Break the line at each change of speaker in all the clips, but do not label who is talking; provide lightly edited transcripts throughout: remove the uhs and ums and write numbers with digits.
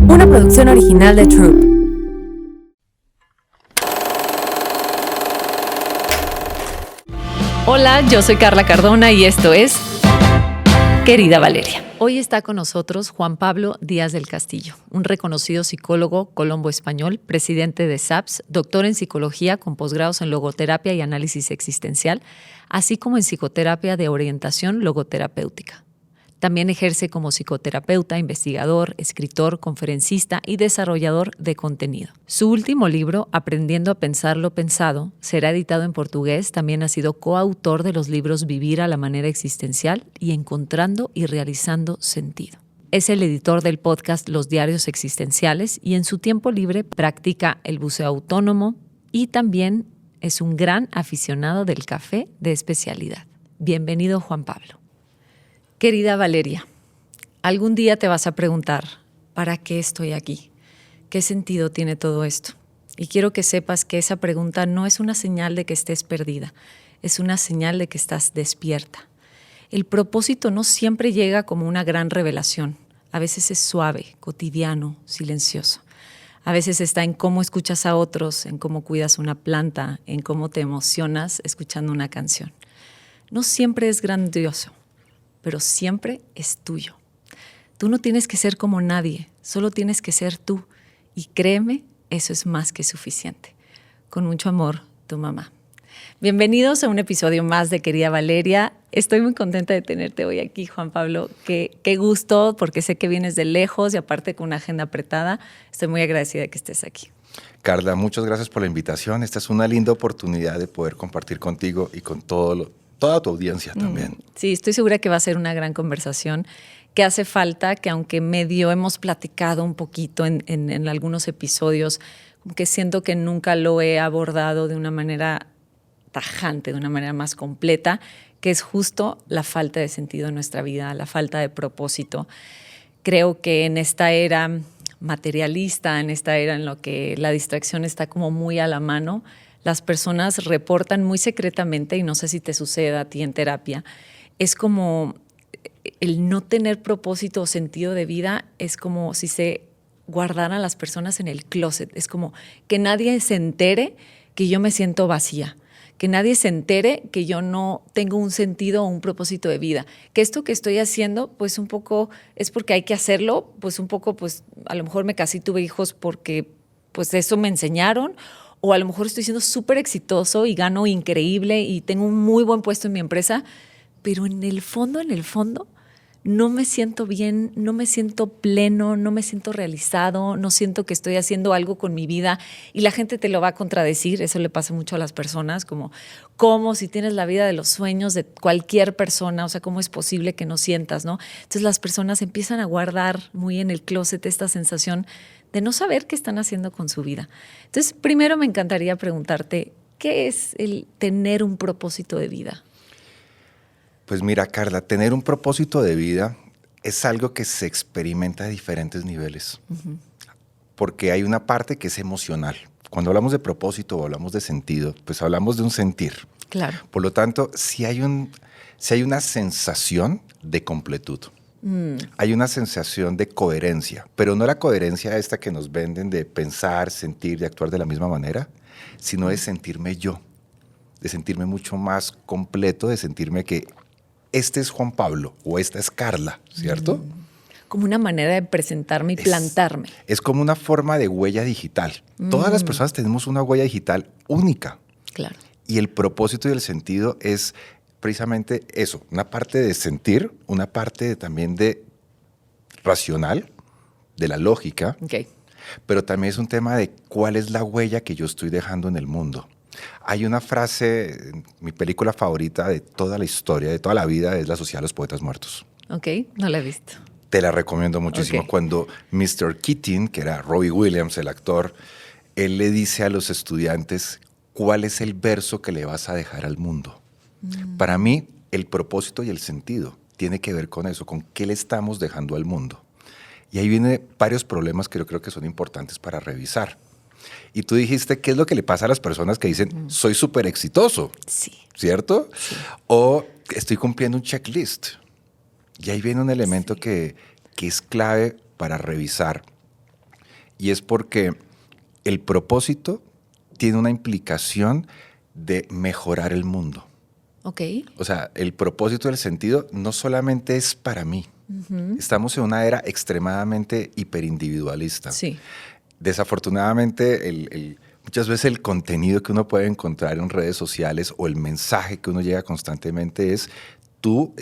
Una producción original de Troop.
Hola, yo soy Carla Cardona y esto es Querida Valeria. Hoy está con nosotros Juan Pablo Díaz del Castillo, un reconocido psicólogo colombo-español, presidente de SAPS, doctor en psicología con posgrados en logoterapia y análisis existencial, así como en psicoterapia de orientación logoterapéutica. También ejerce como psicoterapeuta, investigador, escritor, conferencista y desarrollador de contenido. Su último libro, Aprendiendo a pensar lo pensado, será editado en portugués. También ha sido coautor de los libros Vivir a la manera existencial y Encontrando y realizando sentido. Es el editor del podcast Los Diarios Existenciales y en su tiempo libre practica el buceo autónomo y también es un gran aficionado del café de especialidad. Bienvenido, Juan Pablo. Querida Valeria, algún día te vas a preguntar, ¿para qué estoy aquí? ¿Qué sentido tiene todo esto? Y quiero que sepas que esa pregunta no es una señal de que estés perdida, es una señal de que estás despierta. El propósito no siempre llega como una gran revelación. A veces es suave, cotidiano, silencioso. A veces está en cómo escuchas a otros, en cómo cuidas una planta, en cómo te emocionas escuchando una canción. No siempre es grandioso, pero siempre es tuyo. Tú no tienes que ser como nadie, solo tienes que ser tú. Y créeme, eso es más que suficiente. Con mucho amor, tu mamá. Bienvenidos a un episodio más de Querida Valeria. Estoy muy contenta de tenerte hoy aquí, Juan Pablo. Qué gusto, porque sé que vienes de lejos y aparte con una agenda apretada. Estoy muy agradecida de que estés aquí.
Carla, muchas gracias por la invitación. Esta es una linda oportunidad de poder compartir contigo y con toda tu audiencia también.
Sí, estoy segura que va a ser una gran conversación, que hace falta, que aunque medio hemos platicado un poquito en algunos episodios, que siento que nunca lo he abordado de una manera tajante, de una manera más completa, que es justo la falta de sentido en nuestra vida, la falta de propósito. Creo que en esta era materialista, en esta era en la que la distracción está como muy a la mano, las personas reportan muy secretamente, y no sé si te sucede a ti en terapia, es como el no tener propósito o sentido de vida, es como si se guardaran las personas en el closet. Es como que nadie se entere que yo me siento vacía, que nadie se entere que yo no tengo un sentido o un propósito de vida, que esto que estoy haciendo, pues un poco es porque hay que hacerlo, pues un poco, pues a lo mejor me casé y tuve hijos porque pues eso me enseñaron, o a lo mejor estoy siendo súper exitoso y gano increíble y tengo un muy buen puesto en mi empresa, pero en el fondo, no me siento bien, no me siento pleno, no me siento realizado, no siento que estoy haciendo algo con mi vida y la gente te lo va a contradecir. Eso le pasa mucho a las personas, como si tienes la vida de los sueños de cualquier persona, o sea, ¿cómo es posible que no sientas, no? Entonces las personas empiezan a guardar muy en el closet esta sensación de no saber qué están haciendo con su vida. Entonces, primero me encantaría preguntarte, ¿qué es el tener un propósito de vida?
Pues mira, Carla, tener un propósito de vida es algo que se experimenta a diferentes niveles, porque hay una parte que es emocional. Cuando hablamos de propósito o hablamos de sentido, pues hablamos de un sentir.
Claro.
Por lo tanto, si hay una sensación de completud. Hay una sensación de coherencia, pero no la coherencia esta que nos venden de pensar, sentir y actuar de la misma manera, sino de sentirme yo, de sentirme mucho más completo, de sentirme que este es Juan Pablo o esta es Carla, ¿cierto?
Como una manera de presentarme y plantarme.
Es como una forma de huella digital. Todas las personas tenemos una huella digital única.
Claro.
Y el propósito y el sentido es precisamente eso, una parte de sentir, una parte también de racional, de la lógica, pero también es un tema de cuál es la huella que yo estoy dejando en el mundo. Hay una frase, mi película favorita de toda la historia, de toda la vida, es La Sociedad de los Poetas Muertos.
Ok, no la he visto.
Te la recomiendo muchísimo. Cuando Mr. Keating, que era Robbie Williams, el actor, él le dice a los estudiantes, ¿cuál es el verso que le vas a dejar al mundo? Para mí, el propósito y el sentido tiene que ver con eso, con qué le estamos dejando al mundo. Y ahí vienen varios problemas que yo creo que son importantes para revisar. Y tú dijiste, ¿qué es lo que le pasa a las personas que dicen, soy súper exitoso?
Sí.
¿Cierto?
Sí.
O estoy cumpliendo un checklist. Y ahí viene un elemento que es clave para revisar Y es porque el propósito tiene una implicación de mejorar el mundo.
Ok.
O sea, el propósito del sentido no solamente es para mí. Estamos en una era extremadamente hiperindividualista.
Sí.
Desafortunadamente, muchas veces el contenido que uno puede encontrar en redes sociales o el mensaje que uno llega constantemente es: tú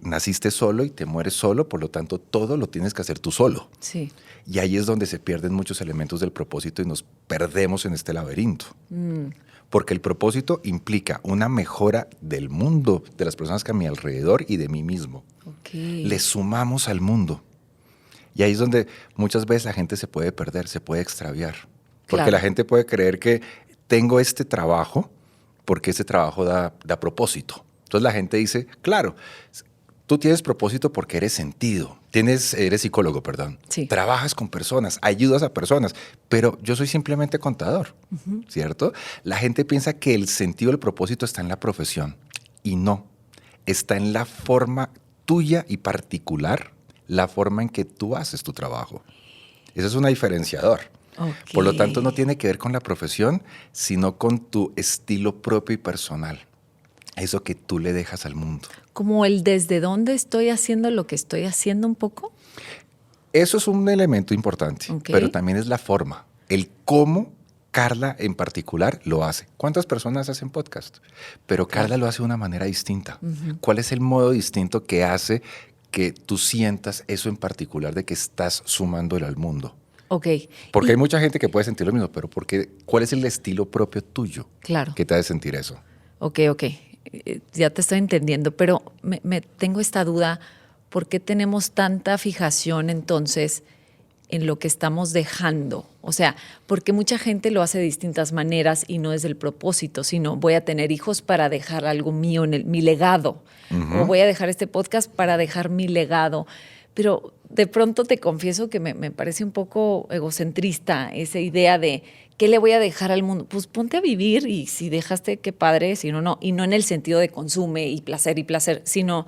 naciste solo y te mueres solo, por lo tanto todo lo tienes que hacer tú solo.
Sí.
Y ahí es donde se pierden muchos elementos del propósito y nos perdemos en este laberinto. Porque el propósito implica una mejora del mundo, de las personas que a mi alrededor y de mí mismo.
Okay.
Le sumamos al mundo. Y ahí es donde muchas veces la gente se puede perder, se puede extraviar. Porque la gente puede creer que tengo este trabajo porque ese trabajo da propósito. Entonces la gente dice, claro, tú tienes propósito porque eres sentido. Eres psicólogo, perdón.
Sí.
Trabajas con personas, ayudas a personas, pero yo soy simplemente contador, ¿cierto? La gente piensa que el sentido del propósito está en la profesión y no. Está en la forma tuya y particular, la forma en que tú haces tu trabajo. Ese es un diferenciador.
Okay.
Por lo tanto, no tiene que ver con la profesión, sino con tu estilo propio y personal. Eso que tú le dejas al mundo.
¿Como el desde dónde estoy haciendo lo que estoy haciendo un poco?
Eso es un elemento importante, pero también es la forma, el cómo Carla en particular lo hace. ¿Cuántas personas hacen podcast? Pero Carla lo hace de una manera distinta. ¿Cuál es el modo distinto que hace que tú sientas eso en particular de que estás sumándolo al mundo?
Ok.
Porque hay mucha gente que puede sentir lo mismo, pero ¿cuál es el estilo propio tuyo?
Claro.
Que te hace sentir eso.
Ok. Ya te estoy entendiendo, pero me tengo esta duda. ¿Por qué tenemos tanta fijación entonces en lo que estamos dejando? O sea, porque mucha gente lo hace de distintas maneras y no es el propósito, sino voy a tener hijos para dejar algo mío, mi legado. O voy a dejar este podcast para dejar mi legado. Pero de pronto te confieso que me parece un poco egocentrista esa idea de ¿qué le voy a dejar al mundo? Pues ponte a vivir y si dejaste, qué padre, si no, no. Y no en el sentido de consume y placer, sino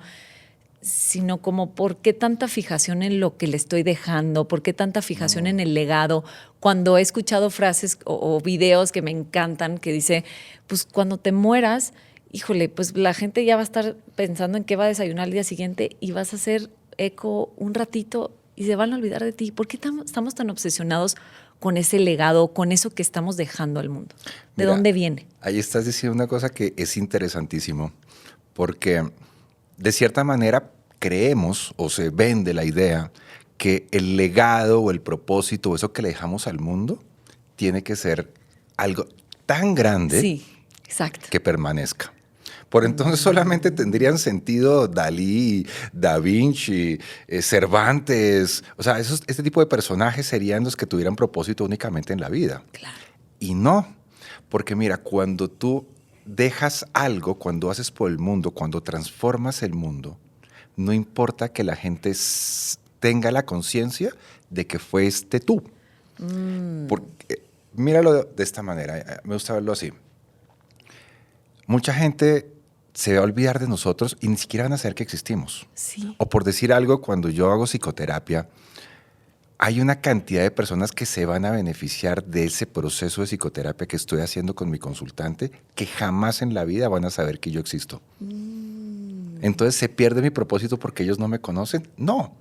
como por qué tanta fijación en lo que le estoy dejando, por qué tanta fijación en el legado. Cuando he escuchado frases o videos que me encantan que dice, pues cuando te mueras, híjole, pues la gente ya va a estar pensando en qué va a desayunar al día siguiente y vas a hacer eco un ratito y se van a olvidar de ti. ¿Por qué estamos tan obsesionados con ese legado, con eso que estamos dejando al mundo? ¿De dónde viene?
Ahí estás diciendo una cosa que es interesantísimo, porque de cierta manera creemos o se vende la idea que el legado o el propósito o eso que le dejamos al mundo tiene que ser algo tan grande,
sí, exacto,
que permanezca. Por entonces solamente tendrían sentido Dalí, Da Vinci, Cervantes. O sea, este tipo de personajes serían los que tuvieran propósito únicamente en la vida.
Claro.
Y no, porque mira, cuando tú dejas algo, cuando haces por el mundo, cuando transformas el mundo, no importa que la gente tenga la conciencia de que fuiste tú. Porque, míralo de esta manera, me gusta verlo así. Mucha gente se va a olvidar de nosotros y ni siquiera van a saber que existimos.
Sí.
O por decir algo, cuando yo hago psicoterapia, hay una cantidad de personas que se van a beneficiar de ese proceso de psicoterapia que estoy haciendo con mi consultante, que jamás en la vida van a saber que yo existo. Entonces, ¿se pierde mi propósito porque ellos no me conocen? No.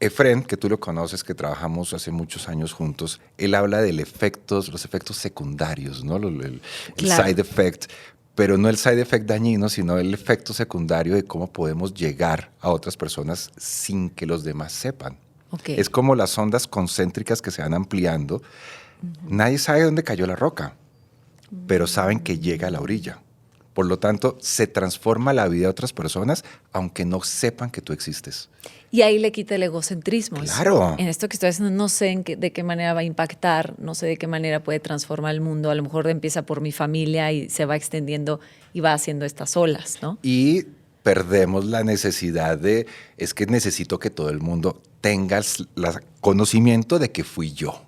Efren, que tú lo conoces, que trabajamos hace muchos años juntos, él habla de los efectos secundarios, ¿no? El side effect. Pero no el side effect dañino, sino el efecto secundario de cómo podemos llegar a otras personas sin que los demás sepan.
Okay.
Es como las ondas concéntricas que se van ampliando. Nadie sabe dónde cayó la roca, pero saben que llega a la orilla. Por lo tanto, se transforma la vida de otras personas, aunque no sepan que tú existes.
Y ahí le quita el egocentrismo.
Claro.
En esto que estoy haciendo, no sé de qué manera va a impactar, no sé de qué manera puede transformar el mundo. A lo mejor empieza por mi familia y se va extendiendo y va haciendo estas olas, ¿no?
Y perdemos la necesidad es que necesito que todo el mundo tenga el conocimiento de que fui yo.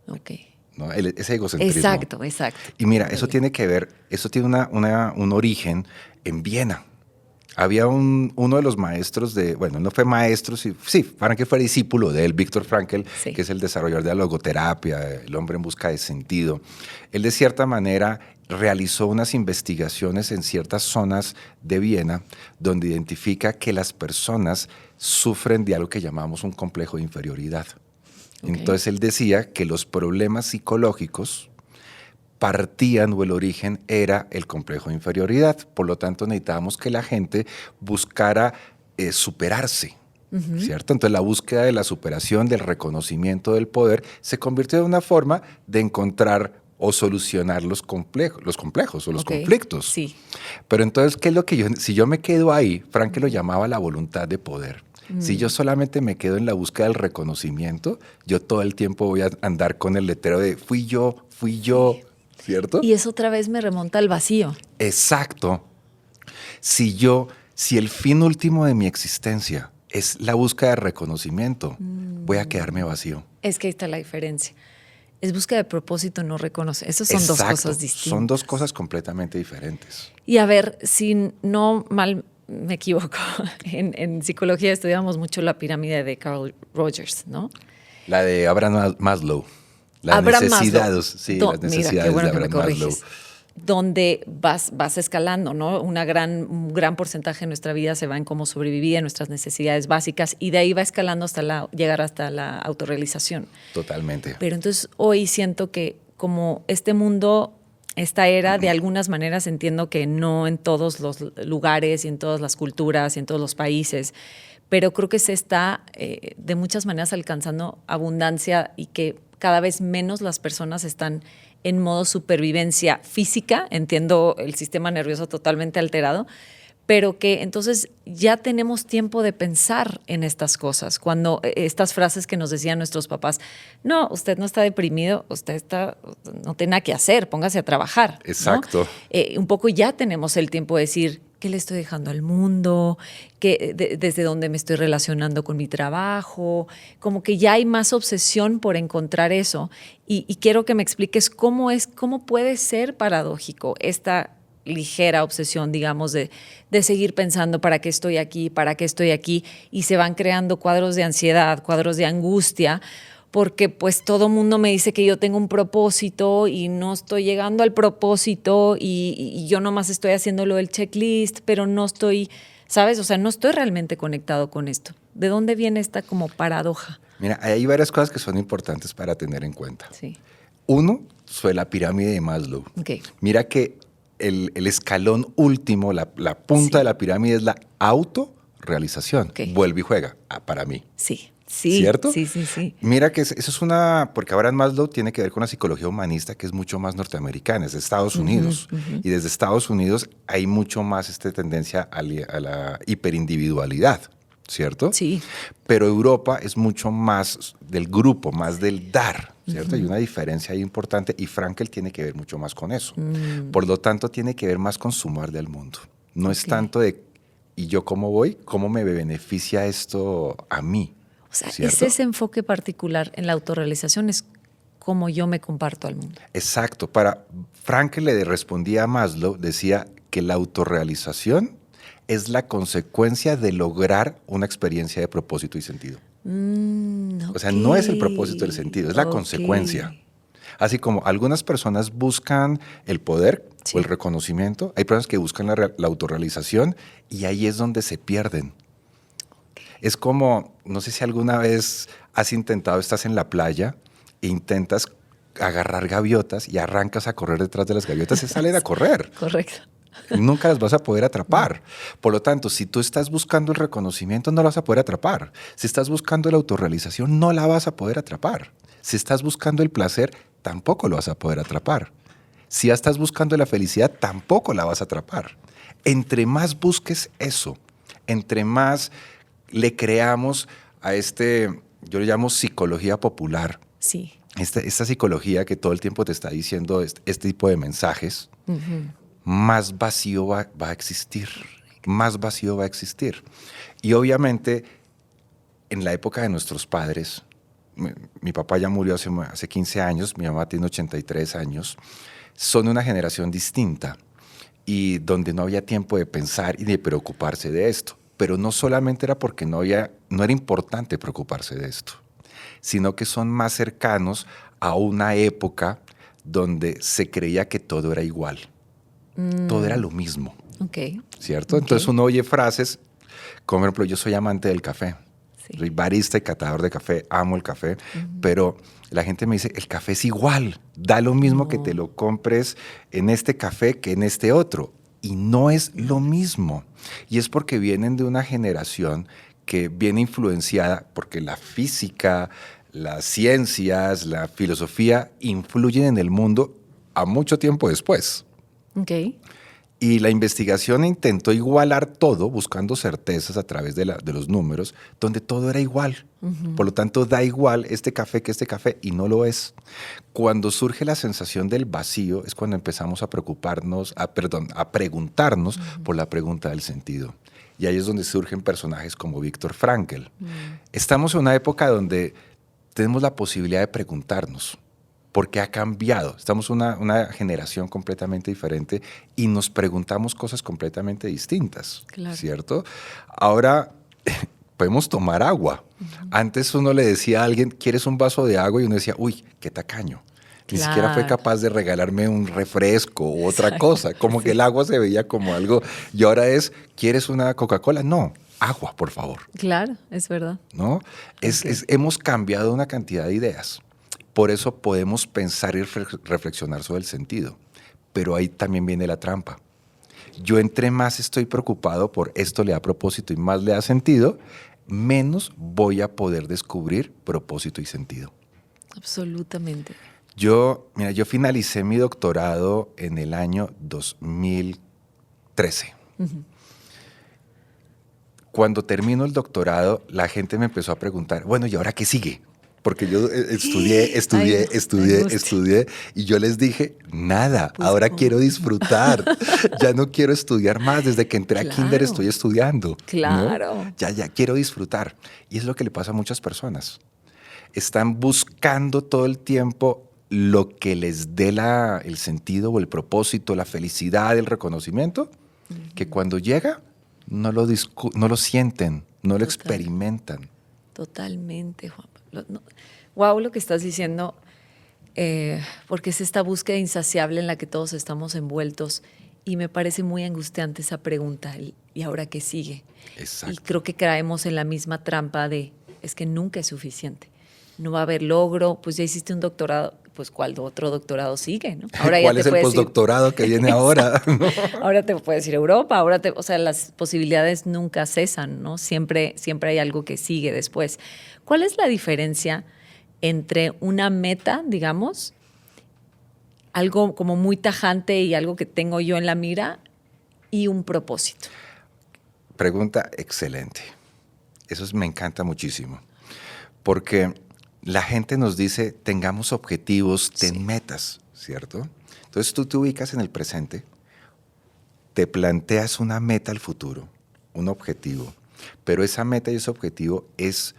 Ok.
¿No? Ese egocentrismo.
Exacto.
Y mira, eso tiene que ver, eso tiene un origen en Viena. Había uno de los maestros bueno, no fue maestro, sí, Frankl fue discípulo de él, Viktor Frankl, sí, que es el desarrollador de la logoterapia, el hombre en busca de sentido. Él, de cierta manera, realizó unas investigaciones en ciertas zonas de Viena donde identifica que las personas sufren de algo que llamamos un complejo de inferioridad. Okay. Entonces él decía que los problemas psicológicos partían o el origen era el complejo de inferioridad. Por lo tanto, necesitábamos que la gente buscara superarse, ¿cierto? Entonces la búsqueda de la superación, del reconocimiento del poder, se convirtió en una forma de encontrar o solucionar los complejos o los conflictos.
Sí.
Pero entonces, ¿qué es lo que si yo me quedo ahí? Frankl lo llamaba la voluntad de poder. Si yo solamente me quedo en la búsqueda del reconocimiento, yo todo el tiempo voy a andar con el letrero de fui yo, ¿cierto?
Y eso otra vez me remonta al vacío.
Exacto. Si el fin último de mi existencia es la búsqueda de reconocimiento, voy a quedarme vacío.
Es que ahí está la diferencia. Es búsqueda de propósito, no reconoce. Esas son dos cosas distintas.
Son dos cosas completamente diferentes.
Y a ver, si no mal me equivoco, en psicología estudiamos mucho la pirámide de Carl Rogers, ¿no?
La de Abraham Maslow. Las necesidades, sí, las necesidades,
mira, qué bueno
de Abraham
que me corriges.
Maslow.
Donde vas escalando, ¿no? Un gran porcentaje de nuestra vida se va en cómo sobrevivir, en nuestras necesidades básicas, y de ahí va escalando hasta llegar hasta la autorrealización.
Totalmente.
Pero entonces hoy siento que como este mundo, esta era, de algunas maneras entiendo que no en todos los lugares y en todas las culturas y en todos los países, pero creo que se está de muchas maneras alcanzando abundancia y que cada vez menos las personas están en modo supervivencia física, entiendo el sistema nervioso totalmente alterado, pero que entonces ya tenemos tiempo de pensar en estas cosas. Cuando estas frases que nos decían nuestros papás, no, usted no está deprimido, usted no tiene nada que hacer, póngase a trabajar.
Exacto.
¿No? Un poco ya tenemos el tiempo de decir, ¿qué le estoy dejando al mundo? Desde dónde me estoy relacionando con mi trabajo. Como que ya hay más obsesión por encontrar eso. Y quiero que me expliques cómo puede ser paradójico esta ligera obsesión, digamos, de seguir pensando ¿para qué estoy aquí? ¿Para qué estoy aquí? Y se van creando cuadros de ansiedad, cuadros de angustia, porque pues todo mundo me dice que yo tengo un propósito y no estoy llegando al propósito y yo nomás estoy haciendo lo del checklist, pero no estoy, ¿sabes? O sea, no estoy realmente conectado con esto. ¿De dónde viene esta como paradoja?
Mira, hay varias cosas que son importantes para tener en cuenta.
Sí.
Uno, fue la pirámide de Maslow.
Okay.
Mira que el escalón último, la punta de la pirámide es la autorrealización. Okay. Vuelve y juega, para mí.
Sí.
¿Cierto?
Sí.
Mira que eso es porque Abraham Maslow tiene que ver con la psicología humanista que es mucho más norteamericana, es de Estados Unidos. Y desde Estados Unidos hay mucho más esta tendencia a la hiperindividualidad, ¿cierto?
Sí.
Pero Europa es mucho más del grupo, más del dar, ¿cierto? Hay una diferencia ahí importante y Frankl tiene que ver mucho más con eso. Por lo tanto, tiene que ver más con sumar del mundo. No es tanto de, ¿y yo cómo voy? ¿Cómo me beneficia esto a mí?
O sea,
¿cierto?
es ese enfoque particular en la autorrealización, es como yo me comparto al mundo.
Exacto. Para Frankl le respondía a Maslow, decía que la autorrealización es la consecuencia de lograr una experiencia de propósito y sentido.
Okay.
O sea, no es el propósito del sentido, es la consecuencia. Así como algunas personas buscan el poder o el reconocimiento, hay personas que buscan la autorrealización y ahí es donde se pierden. Es como, no sé si alguna vez has intentado, estás en la playa e intentas agarrar gaviotas y arrancas a correr detrás de las gaviotas y salen a correr.
Correcto.
Nunca las vas a poder atrapar. Por lo tanto, si tú estás buscando el reconocimiento, no la vas a poder atrapar. Si estás buscando la autorrealización, no la vas a poder atrapar. Si estás buscando el placer, tampoco lo vas a poder atrapar. Si ya estás buscando la felicidad, tampoco la vas a atrapar. Entre más busques eso, entre más le creamos a yo le llamo psicología popular.
Sí.
Esta psicología que todo el tiempo te está diciendo este tipo de mensajes, más vacío va a existir. Más vacío va a existir. Y obviamente, en la época de nuestros padres, mi papá ya murió hace 15 años, mi mamá tiene 83 años, son una generación distinta. y donde no había tiempo de pensar y de preocuparse de esto. Pero no solamente era porque no era importante preocuparse de esto, sino que son más cercanos a una época donde se creía que todo era igual. Todo era lo mismo. ¿Cierto? Entonces uno oye frases, como por ejemplo, yo soy amante del café. Sí. Soy barista y catador de café, amo el café, pero la gente me dice, el café es igual, da lo mismo que te lo compres en este café que en este otro. Y no es lo mismo. Y es porque vienen de una generación que viene influenciada porque la física, las ciencias, la filosofía influyen en el mundo a mucho tiempo después. Y la investigación intentó igualar todo, buscando certezas a través de los números, donde todo era igual. Por lo tanto, da igual este café que este café, y no lo es. Cuando surge la sensación del vacío, es cuando empezamos a preocuparnos, a preguntarnos por la pregunta del sentido. Y ahí es donde surgen personajes como Viktor Frankl. Estamos en una época donde tenemos la posibilidad de preguntarnos. Porque ha cambiado. Estamos una generación completamente diferente y nos preguntamos cosas completamente distintas, ¿cierto? Ahora podemos tomar agua. Antes uno le decía a alguien, ¿quieres un vaso de agua? Y uno decía, uy, qué tacaño. Ni siquiera fue capaz de regalarme un refresco u otra cosa. Como que el agua se veía como algo. Y ahora es, ¿quieres una Coca-Cola? No, agua, por favor.
Claro, es verdad.
¿No? Hemos cambiado una cantidad de ideas. Por eso podemos pensar y reflexionar sobre el sentido. Pero ahí también viene la trampa. Yo entre más estoy preocupado por esto le da propósito y más le da sentido, menos voy a poder descubrir propósito y sentido.
Absolutamente.
Yo finalicé mi doctorado en el año 2013. Cuando termino el doctorado, la gente me empezó a preguntar, bueno, ¿y ahora qué sigue? Porque yo estudié y yo les dije, nada, pues ahora quiero disfrutar. Ya no quiero estudiar más. Desde que entré a Kinder estoy estudiando.
Claro.
¿No? Ya quiero disfrutar. Y es lo que le pasa a muchas personas. Están buscando todo el tiempo lo que les dé el sentido o el propósito, la felicidad, el reconocimiento, que cuando llega no lo sienten, no lo experimentan.
Totalmente, Juan. Wow, lo que estás diciendo, porque es esta búsqueda insaciable en la que todos estamos envueltos y me parece muy angustiante esa pregunta, ¿y ahora qué sigue?
Exacto.
Y creo que caemos en la misma trampa de, es que nunca es suficiente, no va a haber logro, pues ya hiciste un doctorado, pues ¿cuál otro doctorado sigue? ¿No?
Ahora ¿cuál es el postdoctorado que viene ahora?
Ahora te puedes ir a Europa, o sea, las posibilidades nunca cesan, ¿no? Siempre hay algo que sigue después. ¿Cuál es la diferencia entre una meta, digamos, algo como muy tajante y algo que tengo yo en la mira, y un propósito?
Pregunta excelente. Eso me encanta muchísimo. Porque la gente nos dice, tengamos objetivos, ten metas, ¿cierto? Entonces tú te ubicas en el presente, te planteas una meta al futuro, un objetivo, pero esa meta y ese objetivo es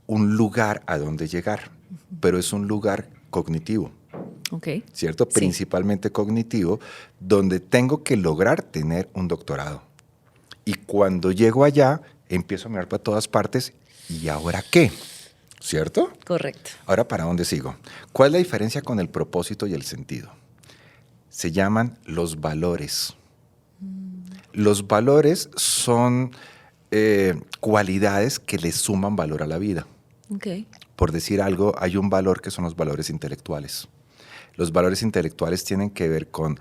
un lugar a donde llegar, pero es un lugar cognitivo, ¿cierto? Sí. Principalmente cognitivo, donde tengo que lograr tener un doctorado. Y cuando llego allá, empiezo a mirar para todas partes, ¿y ahora qué? ¿Cierto?
Correcto.
Ahora, ¿para dónde sigo? ¿Cuál es la diferencia con el propósito y el sentido? Se llaman los valores. Los valores son cualidades que le suman valor a la vida. Por decir algo, hay un valor que son los valores intelectuales. Los valores intelectuales tienen que ver con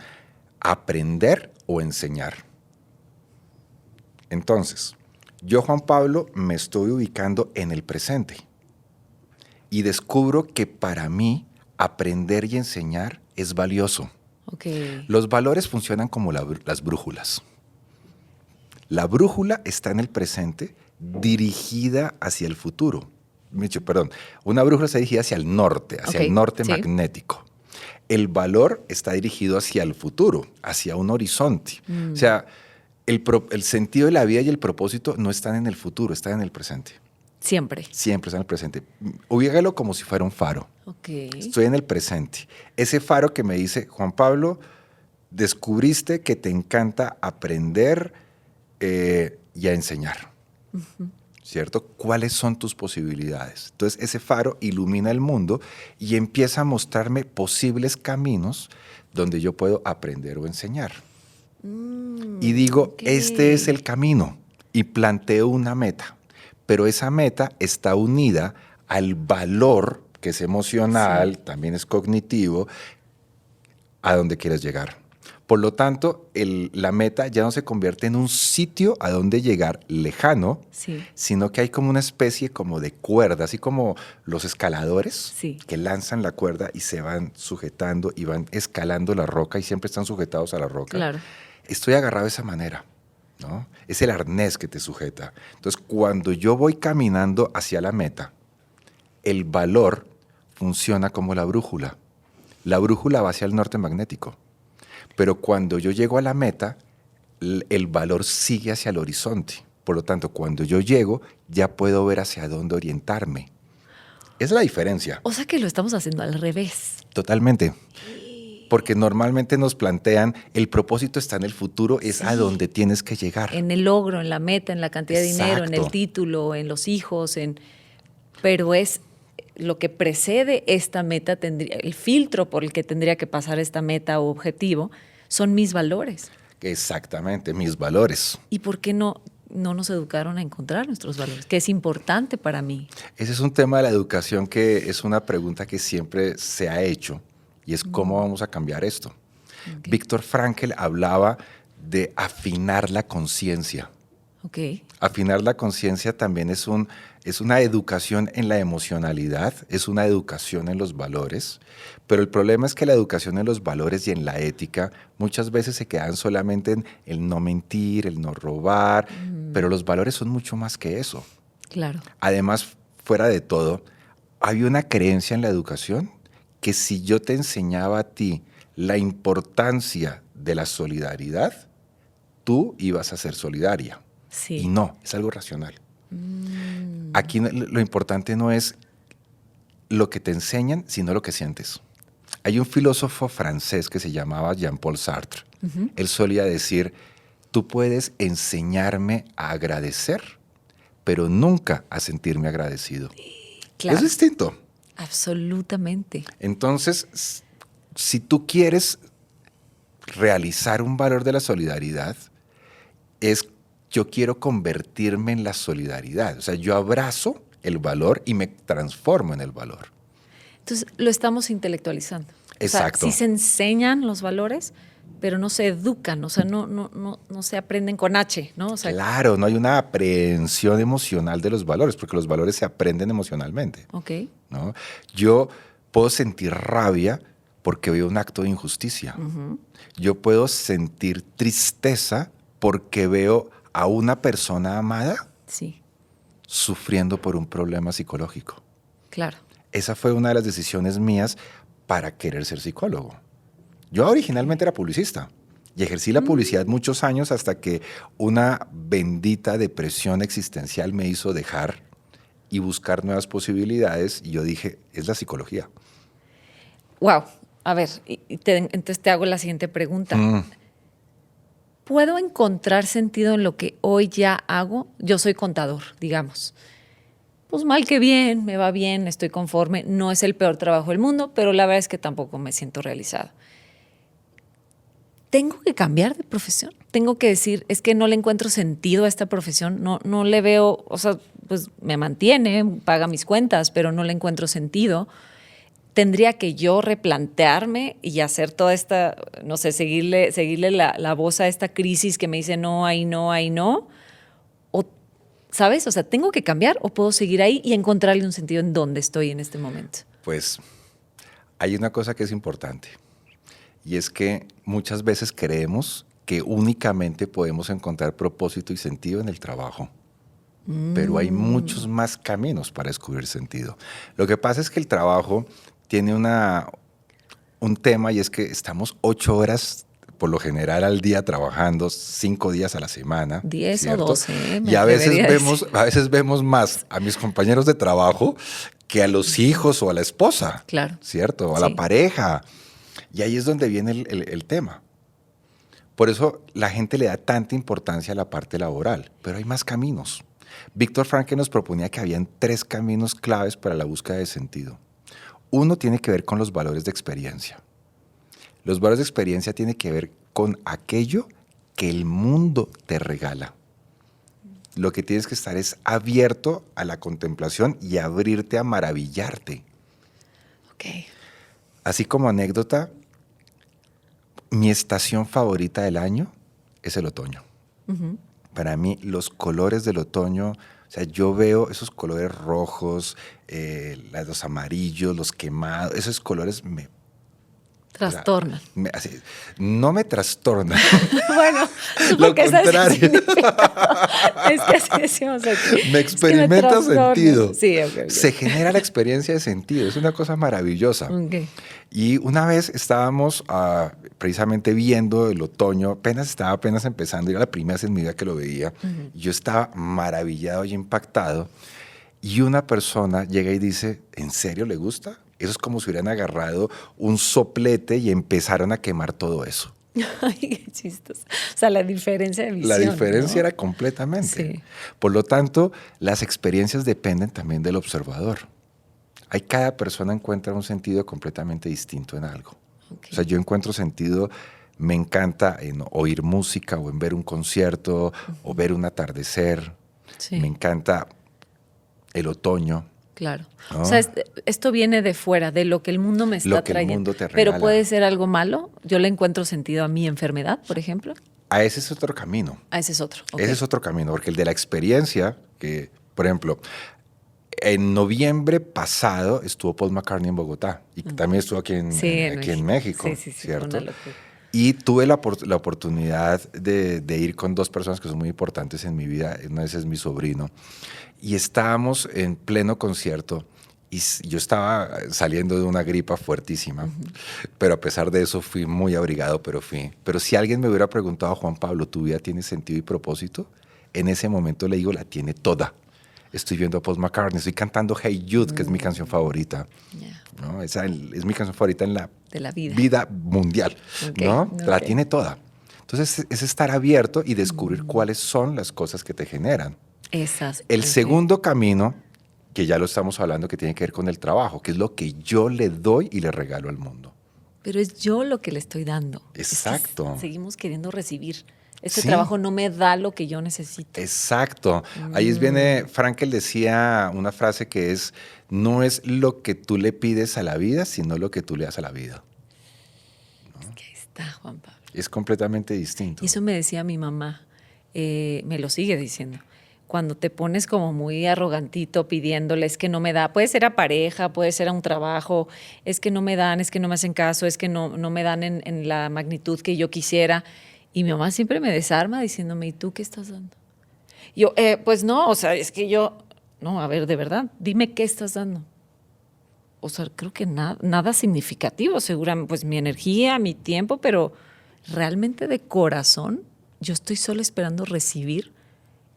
aprender o enseñar. Entonces, yo, Juan Pablo, me estoy ubicando en el presente. Y descubro que para mí aprender y enseñar es valioso. Los valores funcionan como las brújulas. La brújula está en el presente dirigida hacia el futuro. Una brújula está dirigida hacia el norte magnético. El valor está dirigido hacia el futuro, hacia un horizonte. O sea, el sentido de la vida y el propósito no están en el futuro, están en el presente.
Siempre.
Siempre está en el presente. Ubícalo como si fuera un faro. Estoy en el presente. Ese faro que me dice, Juan Pablo, descubriste que te encanta aprender y a enseñar, ¿cierto? ¿Cuáles son tus posibilidades? Entonces ese faro ilumina el mundo y empieza a mostrarme posibles caminos donde yo puedo aprender o enseñar. Y digo, este es el camino, y planteo una meta, pero esa meta está unida al valor, que es emocional, también es cognitivo, a donde quieres llegar. Por lo tanto, la meta ya no se convierte en un sitio a donde llegar lejano, sino que hay como una especie como de cuerda, así como los escaladores que lanzan la cuerda y se van sujetando y van escalando la roca y siempre están sujetados a la roca.
Claro.
Estoy agarrado de esa manera, ¿no? Es el arnés que te sujeta. Entonces, cuando yo voy caminando hacia la meta, el valor funciona como la brújula. La brújula va hacia el norte magnético. Pero cuando yo llego a la meta, el valor sigue hacia el horizonte. Por lo tanto, cuando yo llego, ya puedo ver hacia dónde orientarme. Esa es la diferencia.
O sea que lo estamos haciendo al revés.
Totalmente. Porque normalmente nos plantean, el propósito está en el futuro, es a donde tienes que llegar.
En el logro, en la meta, en la cantidad de dinero, en el título, en los hijos, pero es lo que precede esta meta, el filtro por el que tendría que pasar esta meta o objetivo, son mis valores.
Exactamente, mis valores.
¿Y por qué no nos educaron a encontrar nuestros valores? Que es importante para mí.
Ese es un tema de la educación que es una pregunta que siempre se ha hecho. Y es cómo vamos a cambiar esto. Viktor Frankl hablaba de afinar la conciencia. Afinar la conciencia también es una educación en la emocionalidad, es una educación en los valores, pero el problema es que la educación en los valores y en la ética muchas veces se quedan solamente en el no mentir, el no robar, pero los valores son mucho más que eso.
Claro.
Además, fuera de todo, hay una creencia en la educación que si yo te enseñaba a ti la importancia de la solidaridad, tú ibas a ser solidaria.
Sí.
Y no, es algo racional. Aquí lo importante no es lo que te enseñan, sino lo que sientes. Hay un filósofo francés que se llamaba Jean-Paul Sartre. Él solía decir, tú puedes enseñarme a agradecer, pero nunca a sentirme agradecido.
Claro.
Es distinto.
Absolutamente.
Entonces, si tú quieres realizar un valor de la solidaridad, yo quiero convertirme en la solidaridad. O sea, yo abrazo el valor y me transformo en el valor.
Entonces, lo estamos intelectualizando.
Exacto.
O sea, sí se enseñan los valores, pero no se educan, o sea, no se aprenden con H, ¿no? O sea,
claro, no hay una aprehensión emocional de los valores, porque los valores se aprenden emocionalmente. ¿No? Yo puedo sentir rabia porque veo un acto de injusticia. Yo puedo sentir tristeza porque veo a una persona amada sufriendo por un problema psicológico.
Claro.
Esa fue una de las decisiones mías para querer ser psicólogo. Yo originalmente era publicista y ejercí la publicidad muchos años hasta que una bendita depresión existencial me hizo dejar y buscar nuevas posibilidades y yo dije, es la psicología.
Wow. A ver, entonces te hago la siguiente pregunta. ¿Puedo encontrar sentido en lo que hoy ya hago? Yo soy contador, digamos. Pues mal que bien, me va bien, estoy conforme. No es el peor trabajo del mundo, pero la verdad es que tampoco me siento realizado. ¿Tengo que cambiar de profesión? ¿Tengo que decir, es que no le encuentro sentido a esta profesión? No le veo, o sea, pues me mantiene, paga mis cuentas, pero no le encuentro sentido. ¿Tendría que yo replantearme y hacer toda esta, no sé, seguirle la voz a esta crisis que me dice no, ahí no, ahí no? O, ¿sabes? O sea, ¿tengo que cambiar o puedo seguir ahí y encontrarle un sentido en donde estoy en este momento?
Pues hay una cosa que es importante y es que muchas veces creemos que únicamente podemos encontrar propósito y sentido en el trabajo. Pero hay muchos más caminos para descubrir sentido. Lo que pasa es que el trabajo tiene un tema y es que estamos 8 horas por lo general al día trabajando, 5 días a la semana.
10
¿cierto?
O 12.
Y a veces vemos más a mis compañeros de trabajo que a los hijos o a la esposa.
Claro.
¿Cierto? O a la pareja. Y ahí es donde viene el tema. Por eso la gente le da tanta importancia a la parte laboral, pero hay más caminos. Viktor Frankl nos proponía que habían 3 caminos claves para la búsqueda de sentido. Uno tiene que ver con los valores de experiencia. Los valores de experiencia tienen que ver con aquello que el mundo te regala. Lo que tienes que estar es abierto a la contemplación y abrirte a maravillarte.
Okay.
Así como anécdota, mi estación favorita del año es el otoño. Uh-huh. Para mí, los colores del otoño, o sea, yo veo esos colores rojos, los amarillos, los quemados, esos colores me
trastornan.
No me trastornan.
Bueno,
lo contrario.
Es que así decimos aquí.
Me experimenta sentido.
Sí, okay.
Se genera la experiencia de sentido. Es una cosa maravillosa.
Okay.
Y una vez estábamos precisamente viendo el otoño, estaba apenas empezando, era la primera vez en mi vida que lo veía. Uh-huh. Yo estaba maravillado y impactado. Y una persona llega y dice, ¿en serio le gusta? Eso es como si hubieran agarrado un soplete y empezaron a quemar todo eso.
Ay, qué chistoso. O sea, la diferencia de visión.
La diferencia, ¿no? Era completamente.
Sí.
Por lo tanto, las experiencias dependen también del observador. Cada persona encuentra un sentido completamente distinto en algo. Okay. O sea, yo encuentro sentido, me encanta en oír música o en ver un concierto o ver un atardecer. Sí. Me encanta el otoño.
Claro. ¿No? O sea, esto viene de fuera, de lo que el mundo me está trayendo.
El mundo te regala.
Pero puede ser algo malo. Yo le encuentro sentido a mi enfermedad, por ejemplo.
A ese es otro camino.
A ese es otro. Okay.
Ese es otro camino, porque el de la experiencia, que, por ejemplo, en noviembre pasado estuvo Paul McCartney en Bogotá y también estuvo aquí en México,
sí,
¿cierto? Y tuve la oportunidad de ir con 2 personas que son muy importantes en mi vida. Una de esas es mi sobrino. Y estábamos en pleno concierto y yo estaba saliendo de una gripa fuertísima, pero a pesar de eso fui muy abrigado, pero fui. Pero si alguien me hubiera preguntado, Juan Pablo, ¿tu vida tiene sentido y propósito? En ese momento le digo, la tiene toda. Estoy viendo a Paul McCartney, estoy cantando Hey Jude, que es mi canción favorita. Yeah. ¿No? Esa es mi canción favorita en la vida mundial. Okay. ¿No? Okay. La tiene toda. Entonces es estar abierto y descubrir cuáles son las cosas que te generan. El segundo camino, que ya lo estamos hablando, que tiene que ver con el trabajo, que es lo que yo le doy y le regalo al mundo.
Pero es yo lo que le estoy dando.
Exacto.
Es que seguimos queriendo recibir. Este trabajo no me da lo que yo necesito.
Exacto. Ahí viene, Frankl decía una frase que es, no es lo que tú le pides a la vida, sino lo que tú le das a la vida. ¿No?
Es que ahí está, Juan Pablo.
Es completamente distinto.
Y eso me decía mi mamá, me lo sigue diciendo. Cuando te pones como muy arrogantito pidiéndole, es que no me da, puede ser a pareja, puede ser a un trabajo, es que no me dan, es que no me hacen caso, es que no me dan en la magnitud que yo quisiera. Y mi mamá siempre me desarma diciéndome, ¿y tú qué estás dando? Yo, pues no, o sea, es que yo, no, a ver, de verdad, dime qué estás dando. O sea, creo que nada significativo, seguramente, pues mi energía, mi tiempo, pero realmente de corazón, yo estoy solo esperando recibir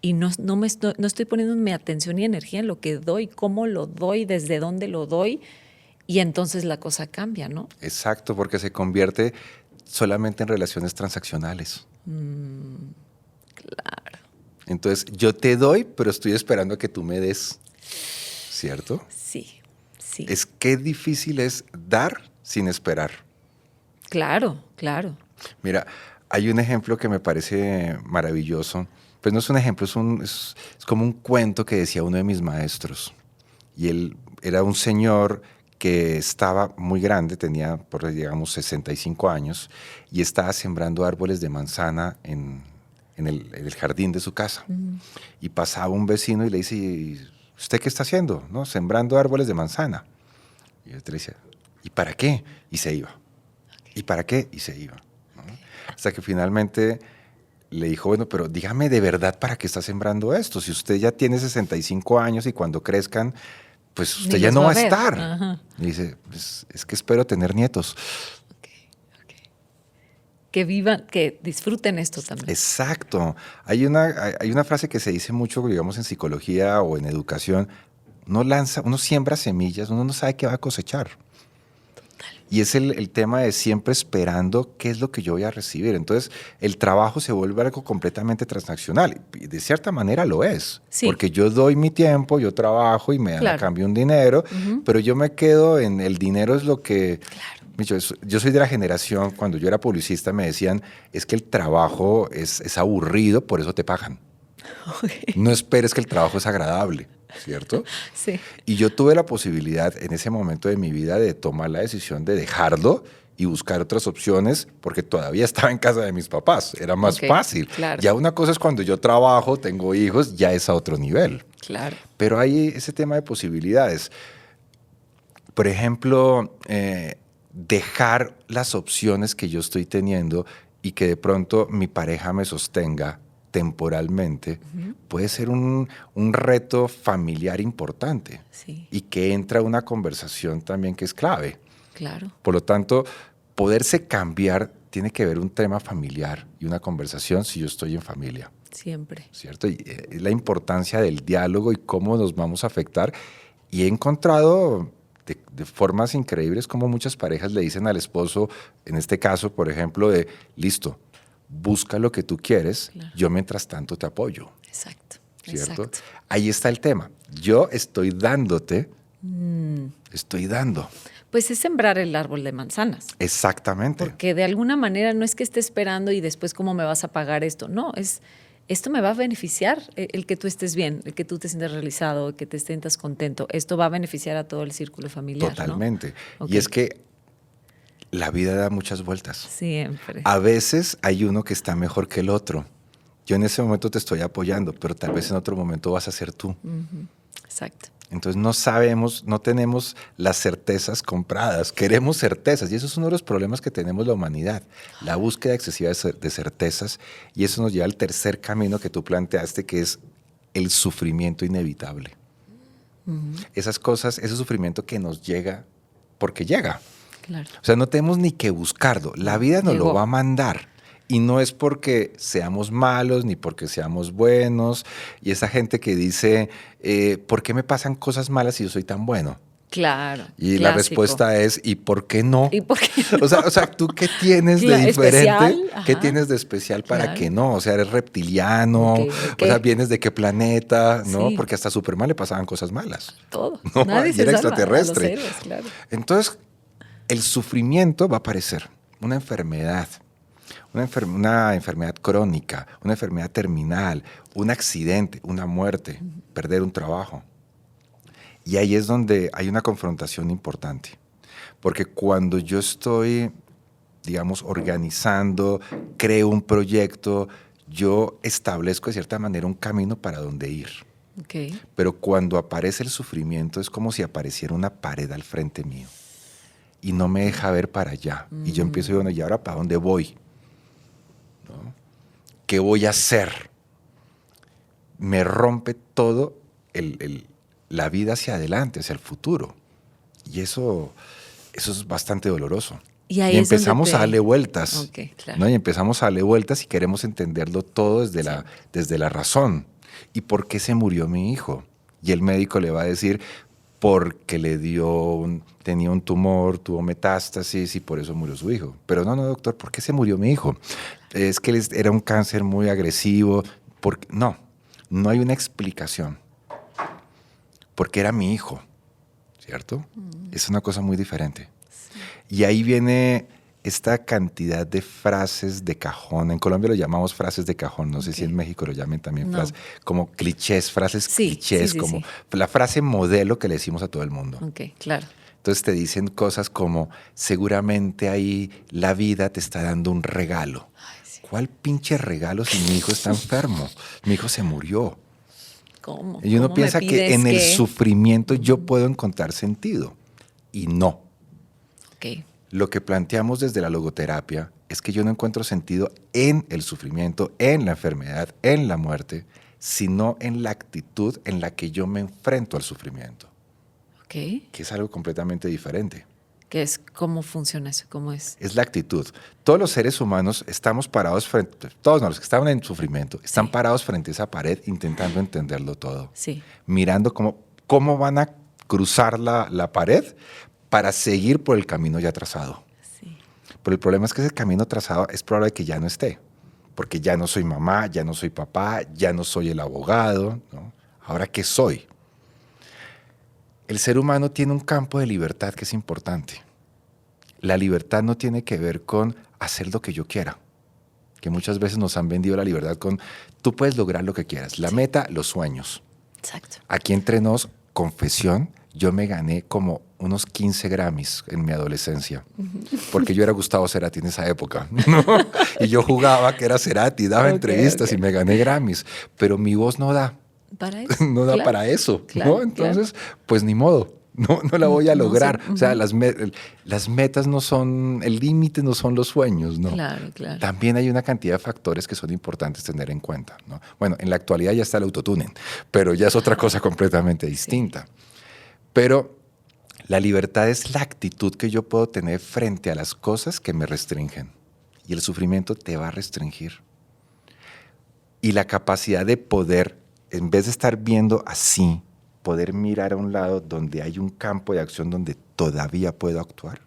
y no estoy poniendo mi atención y energía en lo que doy, cómo lo doy, desde dónde lo doy, y entonces la cosa cambia, ¿no?
Exacto, porque se convierte solamente en relaciones transaccionales.
Claro.
Entonces, yo te doy, pero estoy esperando a que tú me des, ¿cierto?
Sí, sí.
Es que difícil es dar sin esperar.
Claro, claro.
Mira, hay un ejemplo que me parece maravilloso. Pues no es un ejemplo, es como un cuento que decía uno de mis maestros. Y él era un señor que estaba muy grande, tenía, digamos, 65 años, y estaba sembrando árboles de manzana en el jardín de su casa. Uh-huh. Y pasaba un vecino y le dice, ¿usted qué está haciendo? ¿No? Sembrando árboles de manzana. Y él le decía, ¿y para qué? Y se iba. Okay. ¿Y para qué? Y se iba. ¿No? Okay. Hasta que finalmente le dijo, bueno, pero dígame de verdad para qué está sembrando esto. Si usted ya tiene 65 años y cuando crezcan, pues usted ya no va a estar. Ajá. Y dice, pues, es que espero tener nietos.
Okay. Que vivan, que disfruten esto también.
Exacto. Hay una frase que se dice mucho, digamos, en psicología o en educación. Uno siembra semillas, uno no sabe qué va a cosechar.
Totalmente.
Y es el tema de siempre esperando qué es lo que yo voy a recibir. Entonces, el trabajo se vuelve algo completamente transaccional. Y de cierta manera lo es.
Sí.
Porque yo doy mi tiempo, yo trabajo y me dan a cambio un dinero, pero yo me quedo en el dinero es lo que... Claro. Yo soy de la generación, cuando yo era publicista me decían, es que el trabajo es aburrido, por eso te pagan. Okay. No esperes que el trabajo es agradable. ¿Cierto?
Sí.
Y yo tuve la posibilidad en ese momento de mi vida de tomar la decisión de dejarlo y buscar otras opciones porque todavía estaba en casa de mis papás. Era más fácil.
Claro.
Ya una cosa es cuando yo trabajo, tengo hijos, ya es a otro nivel.
Claro.
Pero hay ese tema de posibilidades. Por ejemplo, dejar las opciones que yo estoy teniendo y que de pronto mi pareja me sostenga temporalmente, puede ser un reto familiar importante.
Sí.
Y que entra una conversación también que es clave.
Claro.
Por lo tanto, poderse cambiar tiene que ver un tema familiar y una conversación si yo estoy en familia.
Siempre.
¿Cierto? Y la importancia del diálogo y cómo nos vamos a afectar. Y he encontrado de formas increíbles como muchas parejas le dicen al esposo, en este caso, por ejemplo, de listo, busca lo que tú quieres, claro. Yo mientras tanto te apoyo.
Exacto.
¿Cierto?
Exacto.
Ahí está el tema. Yo estoy dándote, estoy dando.
Pues es sembrar el árbol de manzanas.
Exactamente.
Porque de alguna manera no es que esté esperando y después cómo me vas a pagar esto. No, esto me va a beneficiar el que tú estés bien, el que tú te sientas realizado, el que te sientas contento. Esto va a beneficiar a todo el círculo familiar.
Totalmente.
¿No?
Okay. Y es que la vida da muchas vueltas.
Siempre.
A veces hay uno que está mejor que el otro. Yo en ese momento te estoy apoyando, pero tal vez en otro momento vas a ser tú.
Exacto.
Entonces no sabemos, no tenemos las certezas compradas. Queremos certezas y eso es uno de los problemas que tenemos la humanidad. La búsqueda excesiva de certezas, y eso nos lleva al tercer camino que tú planteaste, que es el sufrimiento inevitable. Esas cosas, ese sufrimiento que nos llega porque llega.
Claro.
O sea, no tenemos ni que buscarlo. La vida nos lo va a mandar. Y no es porque seamos malos ni porque seamos buenos. Y esa gente que dice, ¿por qué me pasan cosas malas si yo soy tan bueno?
Claro.
Y la respuesta es, ¿y por qué no?
¿Y por qué no?
O sea, ¿tú qué tienes de diferente? ¿Qué tienes de especial para que no? O sea, eres reptiliano, okay. O sea, ¿vienes de qué planeta? ¿No? Sí. Porque hasta a Superman le pasaban cosas malas.
Todo.
¿No?
Nadie
y era extraterrestre.
A los héroes, claro.
Entonces, el sufrimiento va a aparecer. Una enfermedad. Una enfermedad crónica, una enfermedad terminal, un accidente, una muerte, perder un trabajo. Y ahí es donde hay una confrontación importante. Porque cuando yo estoy, digamos, organizando, creo un proyecto, yo establezco de cierta manera un camino para dónde ir.
Okay.
Pero cuando aparece el sufrimiento es como si apareciera una pared al frente mío y no me deja ver para allá. Y yo empiezo, bueno, ¿y ahora para dónde voy? ¿No? ¿Qué voy a hacer? Me rompe todo la vida hacia adelante, hacia el futuro. Y eso es bastante doloroso.
Y
empezamos a darle vueltas.
Okay, claro.
¿No? Y empezamos a darle vueltas y queremos entenderlo todo desde la razón. ¿Y por qué se murió mi hijo? Y el médico le va a decir, porque tenía un tumor, tuvo metástasis y por eso murió su hijo. Pero no, doctor, ¿por qué se murió mi hijo? Es que era un cáncer muy agresivo. No hay una explicación. Porque era mi hijo, ¿cierto? Es una cosa muy diferente. Sí. Y ahí viene esta cantidad de frases de cajón. En Colombia lo llamamos frases de cajón. No sé si en México lo llamen también frases, como clichés, frases clichés, como la frase modelo que le decimos a todo el mundo.
Ok, claro.
Entonces te dicen cosas como, seguramente ahí la vida te está dando un regalo. Ay, sí. ¿Cuál pinche regalo si mi hijo está enfermo? Mi hijo se murió.
¿Cómo?
Y uno piensa que en el sufrimiento yo puedo encontrar sentido. Y no.
Okay.
Lo que planteamos desde la logoterapia es que yo no encuentro sentido en el sufrimiento, en la enfermedad, en la muerte, sino en la actitud en la que yo me enfrento al sufrimiento.
Okay.
Que es algo completamente diferente.
¿Qué es? ¿Cómo funciona eso? ¿Cómo es?
Es la actitud. Todos los seres humanos estamos parados todos los que estaban en sufrimiento, están parados frente a esa pared intentando entenderlo todo.
Sí.
Mirando cómo van a cruzar la pared para seguir por el camino ya trazado.
Sí.
Pero el problema es que ese camino trazado es probable que ya no esté, porque ya no soy mamá, ya no soy papá, ya no soy el abogado, ¿no? ¿Ahora qué soy? El ser humano tiene un campo de libertad que es importante. La libertad no tiene que ver con hacer lo que yo quiera, que muchas veces nos han vendido la libertad con tú puedes lograr lo que quieras. La meta, los sueños.
Exacto.
Aquí entre nos, confesión, yo me gané como unos 15 Grammys en mi adolescencia, porque yo era Gustavo Cerati en esa época, ¿no? Y yo jugaba que era Cerati, daba entrevistas y me gané Grammys, pero mi voz no da.
¿Para eso?
No da
Claro.
para eso,
Claro,
¿no? Entonces, pues ni modo. No la voy a lograr. O sea, las metas no son, el límite no son los sueños, ¿no?
Claro, claro.
También hay una cantidad de factores que son importantes tener en cuenta, ¿no? Bueno, en la actualidad ya está el autotuning, pero ya es otra cosa completamente distinta. Pero la libertad es la actitud que yo puedo tener frente a las cosas que me restringen. Y el sufrimiento te va a restringir. Y la capacidad de poder, en vez de estar viendo así, poder mirar a un lado donde hay un campo de acción donde todavía puedo actuar.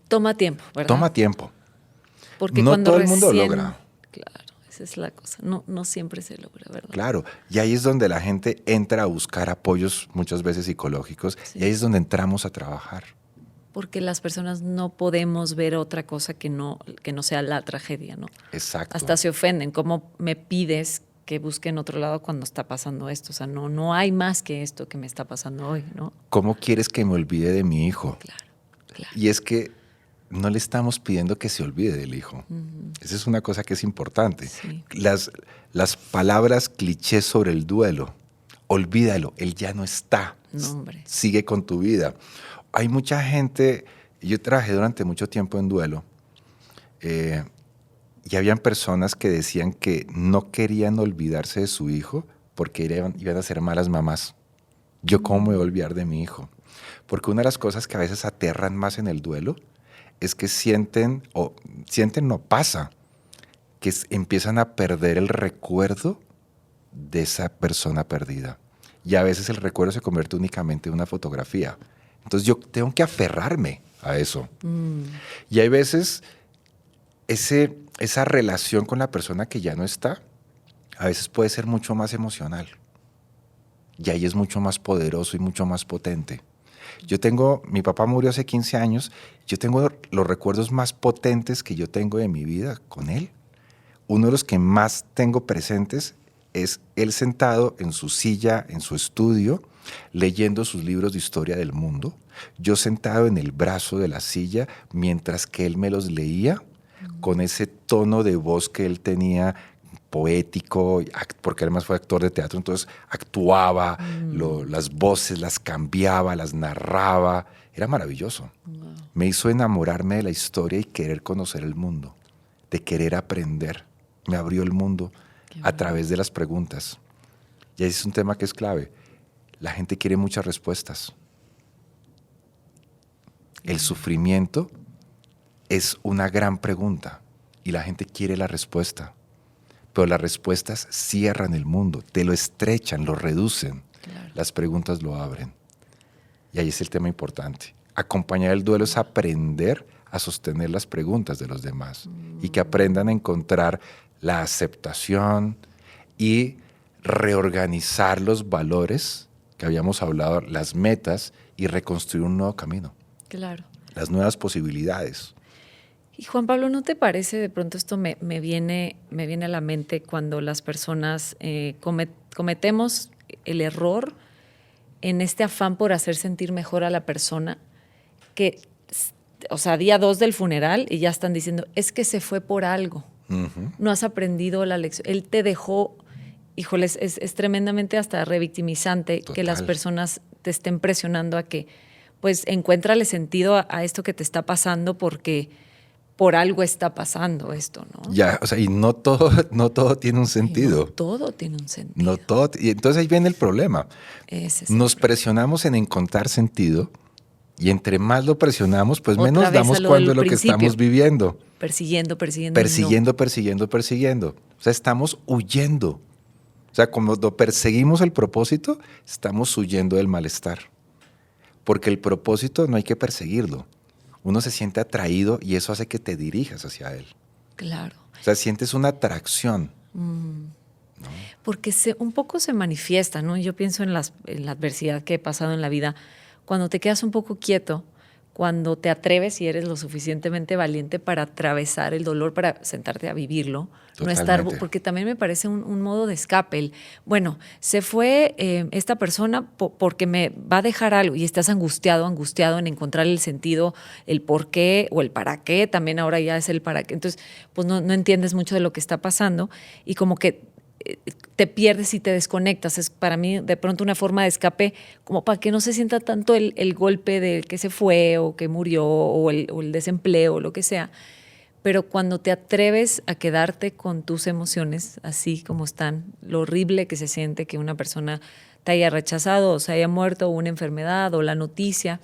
Toma tiempo, ¿verdad?
Toma tiempo.
Porque
no
cuando
todo el mundo
recién-
logra.
Claro, esa es la cosa. No siempre se logra, ¿verdad?
Claro, y ahí es donde la gente entra a buscar apoyos muchas veces psicológicos,
Sí.
y ahí es donde entramos a trabajar.
Porque las personas no podemos ver otra cosa que no sea la tragedia, ¿no?
Exacto.
Hasta se ofenden. ¿Cómo me pides que busque en otro lado cuando está pasando esto? O sea, no hay más que esto que me está pasando hoy, ¿no?
¿Cómo quieres que me olvide de mi hijo?
Claro.
Y es que no le estamos pidiendo que se olvide del hijo. Esa es una cosa que es importante.
Sí.
Las palabras clichés sobre el duelo. Olvídalo, él ya no está.
No, hombre.
Sigue con tu vida. Hay mucha gente, yo trabajé durante mucho tiempo en duelo, y habían personas que decían que no querían olvidarse de su hijo porque iban a ser malas mamás. ¿Yo cómo me voy a olvidar de mi hijo? Porque una de las cosas que a veces aterran más en el duelo es que no pasa, que empiezan a perder el recuerdo de esa persona perdida. Y a veces el recuerdo se convierte únicamente en una fotografía. Entonces yo tengo que aferrarme a eso. Y hay veces esa relación con la persona que ya no está, a veces puede ser mucho más emocional. Y ahí es mucho más poderoso y mucho más potente. Mi papá murió hace 15 años, yo tengo los recuerdos más potentes que yo tengo de mi vida con él. Uno de los que más tengo presentes es él sentado en su silla, en su estudio, leyendo sus libros de historia del mundo, yo sentado en el brazo de la silla mientras que él me los leía, con ese tono de voz que él tenía poético, porque además fue actor de teatro, entonces actuaba, las voces las cambiaba, las narraba, era maravilloso.
Wow.
Me hizo enamorarme de la historia y querer conocer el mundo, de querer aprender. Me abrió el mundo a través de las preguntas. Y ahí es un tema que es clave. La gente quiere muchas respuestas. El sufrimiento es una gran pregunta y la gente quiere la respuesta. Pero las respuestas cierran el mundo, te lo estrechan, lo reducen.
Claro.
Las preguntas lo abren. Y ahí es el tema importante. Acompañar el duelo es aprender a sostener las preguntas de los demás y que aprendan a encontrar la aceptación y reorganizar los valores que habíamos hablado, las metas, y reconstruir un nuevo camino,
Claro.
las nuevas posibilidades.
Y Juan Pablo, ¿no te parece, de pronto esto me viene a la mente cuando las personas cometemos el error en este afán por hacer sentir mejor a la persona, que, o sea, día 2 del funeral y ya están diciendo, es que se fue por algo, no has aprendido la lección, él te dejó, híjoles, es tremendamente hasta revictimizante.
Total.
Que las personas te estén presionando a que, pues, encuéntrale sentido a esto que te está pasando porque por algo está pasando esto, ¿no?
Ya, o sea, y no todo tiene un sentido.
No todo tiene un sentido.
No todo, y entonces ahí viene el problema.
Ese es
Nos presionamos en encontrar sentido y entre más lo presionamos, pues
Otra
menos
vez
damos
a lo
cuenta de
del
lo que
principio.
estamos viviendo.
persiguiendo.
Persiguiendo. O sea, estamos huyendo. O sea, cuando perseguimos el propósito, estamos huyendo del malestar. Porque el propósito no hay que perseguirlo. Uno se siente atraído y eso hace que te dirijas hacia él.
Claro.
O sea, sientes una atracción. ¿No?
Porque un poco se manifiesta, ¿no? Yo pienso en la adversidad que he pasado en la vida. Cuando te quedas un poco quieto, cuando te atreves y eres lo suficientemente valiente para atravesar el dolor, para sentarte a vivirlo,
Totalmente.
no estar, porque también me parece un modo de escape. Bueno, se fue esta persona porque me va a dejar algo y estás angustiado en encontrar el sentido, el por qué o el para qué, también ahora ya es el para qué. Entonces, pues no entiendes mucho de lo que está pasando y como que te pierdes y te desconectas. Es para mí de pronto una forma de escape como para que no se sienta tanto el golpe del que se fue o que murió o el desempleo o lo que sea. Pero cuando te atreves a quedarte con tus emociones así como están, lo horrible que se siente que una persona te haya rechazado o se haya muerto o una enfermedad o la noticia,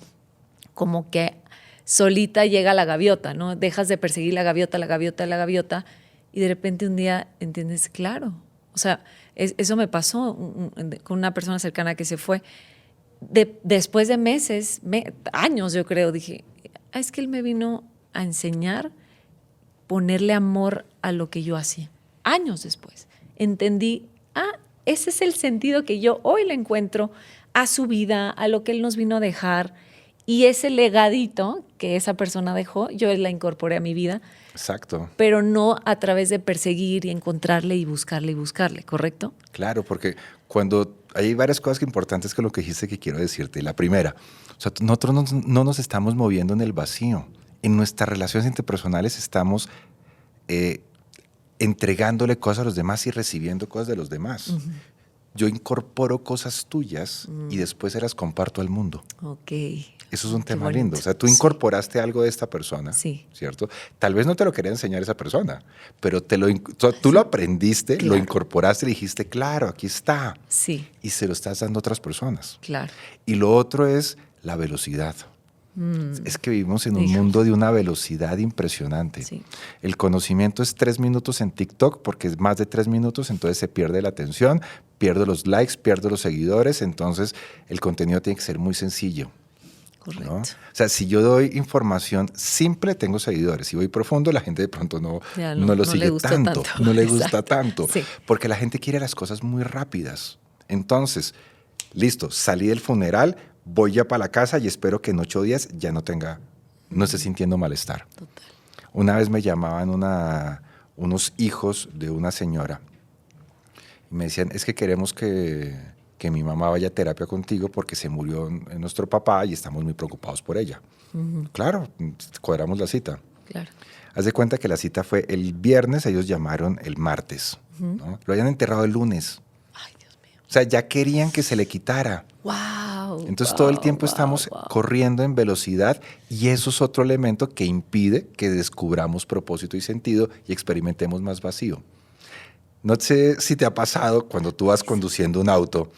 como que solita llega la gaviota, ¿no? Dejas de perseguir la gaviota y de repente un día entiendes, claro. O sea, eso me pasó con una persona cercana que se fue. Después de meses, años yo creo, dije, es que él me vino a enseñar, ponerle amor a lo que yo hacía. Años después entendí, ese es el sentido que yo hoy le encuentro a su vida, a lo que él nos vino a dejar. Y ese legadito que esa persona dejó, yo la incorporé a mi vida.
Exacto.
Pero no a través de perseguir y encontrarle y buscarle, ¿correcto?
Claro, porque cuando hay varias cosas importantes con lo que dijiste que quiero decirte. La primera, o sea, nosotros no nos estamos moviendo en el vacío. En nuestras relaciones interpersonales estamos entregándole cosas a los demás y recibiendo cosas de los demás. Uh-huh. Yo incorporo cosas tuyas y después se las comparto al mundo.
Ok.
Eso es un tema lindo. O sea, tú incorporaste algo de esta persona, ¿cierto? Tal vez no te lo quería enseñar esa persona, pero tú lo aprendiste, claro. Lo incorporaste y dijiste, claro, aquí está.
Sí.
Y se lo estás dando a otras personas.
Claro.
Y lo otro es la velocidad. Es que vivimos en un mundo de una velocidad impresionante. Sí. El conocimiento es 3 minutos en TikTok porque es más de 3 minutos, entonces se pierde la atención, pierdo los likes, pierdo los seguidores, entonces el contenido tiene que ser muy sencillo.
Correcto.
¿No? O sea, si yo doy información simple, tengo seguidores. Si voy profundo, la gente de pronto no lo sigue tanto. No le gusta tanto. Sí. Porque la gente quiere las cosas muy rápidas. Entonces, listo, salí del funeral, voy ya para la casa y espero que en 8 días ya no esté sintiendo malestar.
Total.
Una vez me llamaban unos hijos de una señora y me decían, es que queremos que mi mamá vaya a terapia contigo porque se murió nuestro papá y estamos muy preocupados por ella. Uh-huh. Claro, cuadramos la cita.
Claro.
Haz de cuenta que la cita fue el viernes, ellos llamaron el martes. Uh-huh. ¿No? Lo habían enterrado el lunes.
Ay, Dios mío.
O sea, ya querían que se le quitara.
Wow.
Entonces todo el tiempo estamos corriendo en velocidad y eso es otro elemento que impide que descubramos propósito y sentido y experimentemos más vacío. No sé si te ha pasado cuando tú vas conduciendo un auto,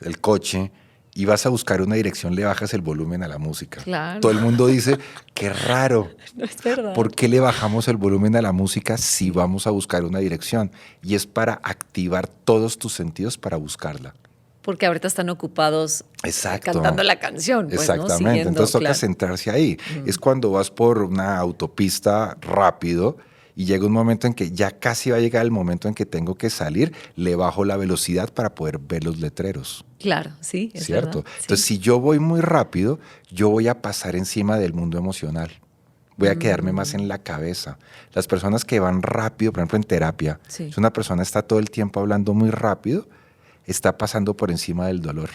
el coche, y vas a buscar una dirección, le bajas el volumen a la música.
Claro.
Todo el mundo dice, qué raro.
No es verdad.
¿Por qué le bajamos el volumen a la música si vamos a buscar una dirección? Y es para activar todos tus sentidos para buscarla.
Porque ahorita están ocupados cantando la canción. Pues,
exactamente.
¿no? Siguiendo,
entonces toca centrarse ahí. Es cuando vas por una autopista rápido y llega un momento en que ya casi va a llegar el momento en que tengo que salir, le bajo la velocidad para poder ver los letreros.
Claro, sí, es
¿cierto?
verdad.
Entonces, si yo voy muy rápido, yo voy a pasar encima del mundo emocional. Voy a quedarme más en la cabeza. Las personas que van rápido, por ejemplo, en terapia, si una persona está todo el tiempo hablando muy rápido, está pasando por encima del dolor.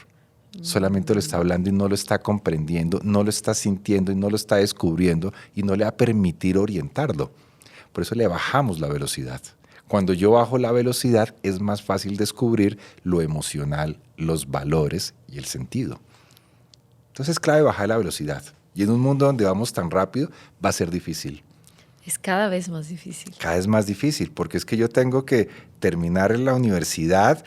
Solamente lo está hablando y no lo está comprendiendo, no lo está sintiendo y no lo está descubriendo y no le va a permitir orientarlo. Por eso le bajamos la velocidad. Cuando yo bajo la velocidad es más fácil descubrir lo emocional, los valores y el sentido. Entonces es clave bajar la velocidad. Y en un mundo donde vamos tan rápido va a ser difícil.
Es cada vez más difícil.
Cada vez más difícil, porque es que yo tengo que terminar la universidad,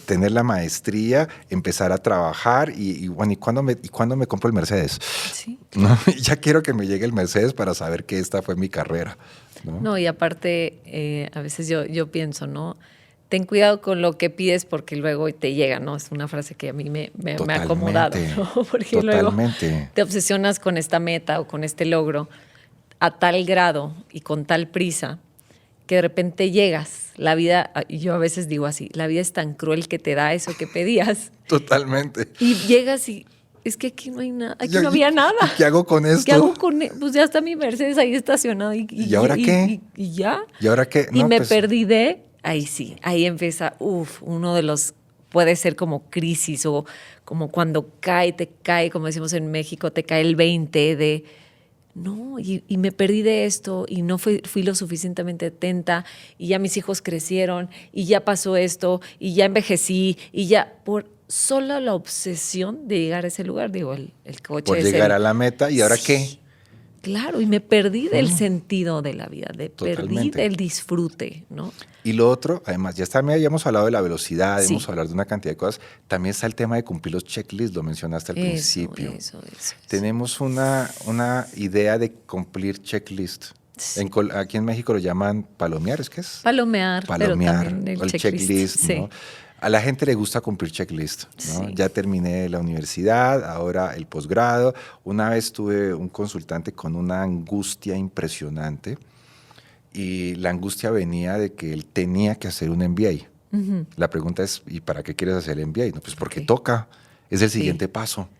tener la maestría, empezar a trabajar y ¿cuándo me compro el Mercedes?
Sí.
¿No? Ya quiero que me llegue el Mercedes para saber que esta fue mi carrera. No,
y aparte, a veces yo pienso, ¿no? ten cuidado con lo que pides porque luego te llega, ¿no? Es una frase que a mí me ha acomodado, ¿no? Porque luego te obsesionas con esta meta o con este logro a tal grado y con tal prisa que de repente llegas. La vida, y yo a veces digo así, la vida es tan cruel que te da eso que pedías.
Totalmente.
Y llegas y es que aquí no hay nada, aquí no había nada.
¿Qué hago con esto?
¿Qué hago con pues ya está mi Mercedes ahí estacionado.
¿Y ahora qué?
Y ya.
¿Y ahora qué?
No, y me perdí de... Ahí sí, ahí empieza, uno de los... Puede ser como crisis o como cuando te cae, como decimos en México, te cae el 20 de... No, y me perdí de esto y no fui lo suficientemente atenta y ya mis hijos crecieron y ya pasó esto y ya envejecí y ya por solo la obsesión de llegar a ese lugar, digo, el coche.
Por llegar a la meta y ahora qué.
Claro, y me perdí del sentido de la vida, perdí del disfrute, ¿no?
Y lo otro, además, ya hemos hablado de la velocidad, hemos hablado de una cantidad de cosas, también está el tema de cumplir los checklists, lo mencionaste al principio.
Eso.
Tenemos una idea de cumplir checklists. Sí. Aquí en México lo llaman palomear, ¿es qué es?
Palomear, pero también
el checklist,
sí.
¿no? A la gente le gusta cumplir checklist, ¿no? Sí. Ya terminé la universidad, ahora el posgrado. Una vez tuve un consultante con una angustia impresionante y la angustia venía de que él tenía que hacer un MBA. Uh-huh. La pregunta es, ¿y para qué quieres hacer el MBA? No, pues porque toca, es el siguiente paso.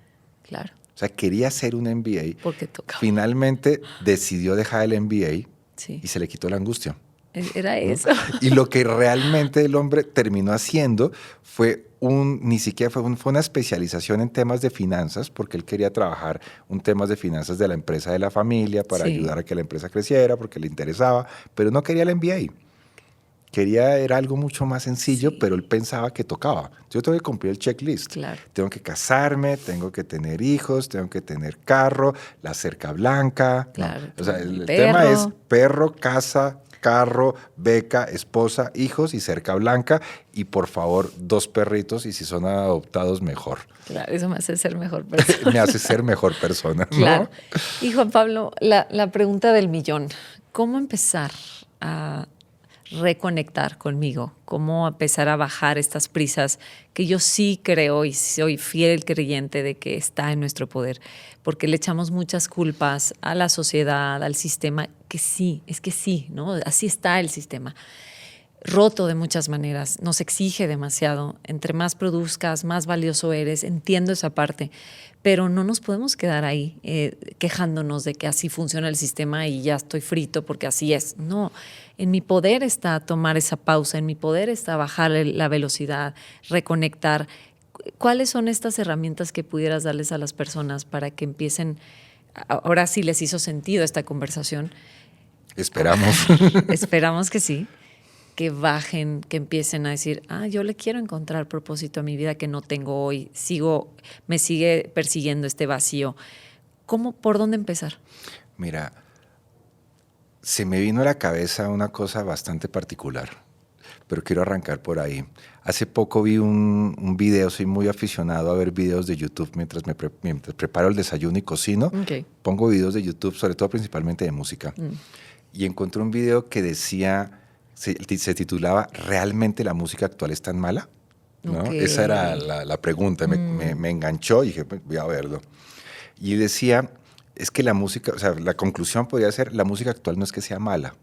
Claro.
O sea, quería hacer un MBA.
Porque toca.
Finalmente decidió dejar el MBA y se le quitó la angustia.
Era eso.
¿No? Y lo que realmente el hombre terminó haciendo fue fue una especialización en temas de finanzas, porque él quería trabajar en temas de finanzas de la empresa de la familia para ayudar a que la empresa creciera, porque le interesaba, pero no quería el MBA. Era algo mucho más sencillo, pero él pensaba que tocaba. Yo tengo que cumplir el checklist.
Claro.
Tengo que casarme, tengo que tener hijos, tengo que tener carro, la cerca blanca.
Claro.
¿No? O sea, el tema es perro, casa, carro, beca, esposa, hijos y cerca blanca. Y por favor, 2 perritos y si son adoptados, mejor.
Claro, eso me hace ser mejor persona.
Me hace ser mejor persona, ¿no?
Claro. Y Juan Pablo, la pregunta del millón. ¿Cómo empezar a reconectar conmigo? ¿Cómo empezar a bajar estas prisas que yo sí creo y soy fiel creyente de que está en nuestro poder? Porque le echamos muchas culpas a la sociedad, al sistema, que sí, es que sí, ¿no? Así está el sistema. Roto de muchas maneras, nos exige demasiado. Entre más produzcas, más valioso eres. Entiendo esa parte, pero no nos podemos quedar ahí quejándonos de que así funciona el sistema y ya estoy frito porque así es. No, en mi poder está tomar esa pausa, en mi poder está bajar la velocidad, reconectar. ¿Cuáles son estas herramientas que pudieras darles a las personas para que empiecen? Ahora sí les hizo sentido esta conversación.
Esperamos.
Esperamos que sí. Que bajen, que empiecen a decir, yo le quiero encontrar propósito a mi vida que no tengo hoy, me sigue persiguiendo este vacío. ¿Por dónde empezar?
Mira, se me vino a la cabeza una cosa bastante particular, pero quiero arrancar por ahí. Hace poco vi un video, soy muy aficionado a ver videos de YouTube mientras preparo el desayuno y cocino.
Okay.
Pongo videos de YouTube, sobre todo principalmente de música. Y encontré un video que decía... Se titulaba ¿realmente la música actual es tan mala? ¿No?
Okay.
Esa era la pregunta, me enganchó y dije, pues, voy a verlo. Y decía, es que la música, o sea, la conclusión podría ser, la música actual no es que sea mala,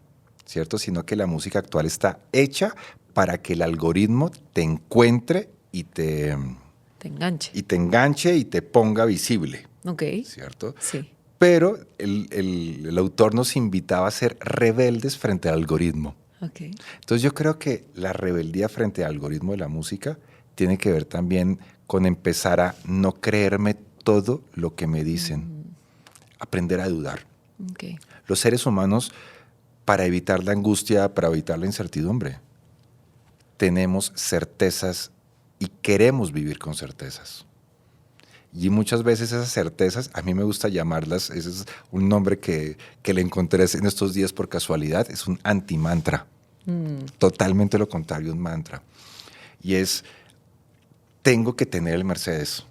¿cierto? Sino que la música actual está hecha para que el algoritmo te encuentre y te
enganche.
Y te enganche y te ponga visible.
Ok.
¿Cierto?
Sí.
Pero el autor nos invitaba a ser rebeldes frente al algoritmo.
Okay.
Entonces yo creo que la rebeldía frente al algoritmo de la música tiene que ver también con empezar a no creerme todo lo que me dicen, aprender a dudar.
Okay.
Los seres humanos, para evitar la angustia, para evitar la incertidumbre, tenemos certezas y queremos vivir con certezas. Y muchas veces esas certezas, a mí me gusta llamarlas, ese es un nombre que le encontré en estos días por casualidad, es un antimantra. Totalmente lo contrario, un mantra. Y es, tengo que tener el Mercedes.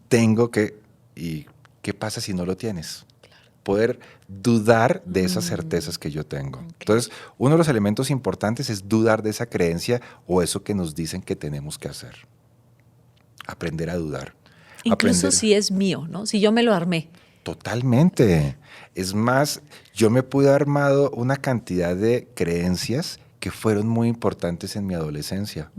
Tengo que... ¿Y qué pasa si no lo tienes?
Claro.
poder dudar de esas certezas que yo tengo. Okay. Entonces, uno de los elementos importantes es dudar de esa creencia o eso que nos dicen que tenemos que hacer. Aprender a dudar.
Incluso si es mío, ¿no? Si yo me lo armé.
Totalmente. Es más, yo me pude haber armado una cantidad de creencias que fueron muy importantes en mi adolescencia.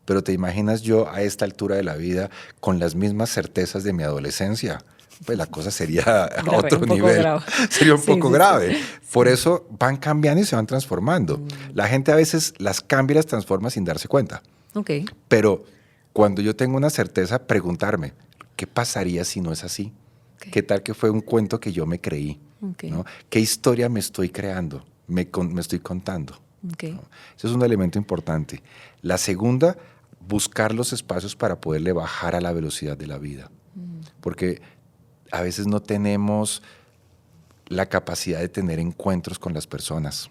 Pero te imaginas yo a esta altura de la vida con las mismas certezas de mi adolescencia. Pues la cosa sería a otro nivel. Sería un poco grave. Sí. Por eso van cambiando y se van transformando. La gente a veces las cambia y las transforma sin darse cuenta.
Okay.
Pero cuando yo tengo una certeza, preguntarme, ¿qué pasaría si no es así? Okay. ¿Qué tal que fue un cuento que yo me creí? Okay. ¿No? ¿Qué historia me estoy creando? Me estoy contando.
Okay.
¿No? Ese es un elemento importante. La segunda, buscar los espacios para poderle bajar a la velocidad de la vida. Porque a veces no tenemos la capacidad de tener encuentros con las personas.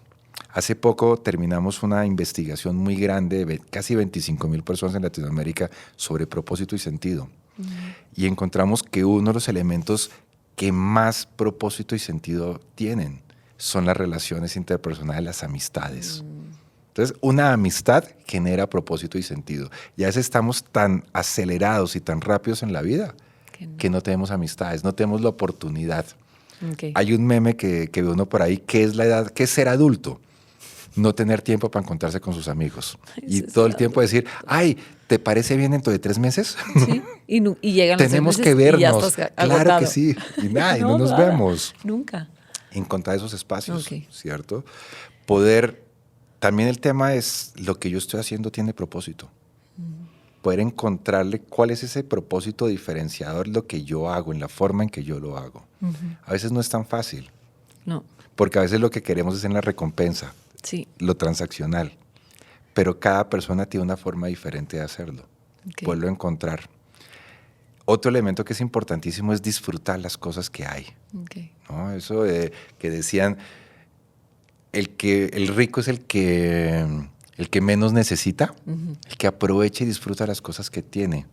Hace poco terminamos una investigación muy grande de casi 25,000 personas en Latinoamérica sobre propósito y sentido. Y encontramos que uno de los elementos que más propósito y sentido tienen son las relaciones interpersonales, las amistades. Entonces, una amistad genera propósito y sentido. Y a veces estamos tan acelerados y tan rápidos en la vida que no tenemos amistades, no tenemos la oportunidad.
Okay.
Hay un meme que ve uno por ahí, que es la edad, que es ser adulto. No tener tiempo para encontrarse con sus amigos. Y todo el tiempo decir, ay, ¿te parece bien dentro de 3 meses?
Sí, y llegan los
Tenemos
3 meses
que vernos.
Y ya estás agotado.
Claro que sí. Y nada, y no nos vemos.
Nunca.
Encontrar esos espacios,
Okay.
¿cierto? Poder, también el tema es, lo que yo estoy haciendo tiene propósito. Poder encontrarle cuál es ese propósito diferenciador, lo que yo hago, en la forma en que yo lo hago. A veces no es tan fácil.
No.
Porque a veces lo que queremos es en la recompensa.
Sí.
Lo transaccional, pero cada persona tiene una forma diferente de hacerlo.
Okay.
Poderlo encontrar. Otro elemento que es importantísimo es disfrutar las cosas que hay.
Okay.
¿No? Eso de que decían, el rico es el que menos necesita, el que aprovecha y disfruta las cosas que tiene.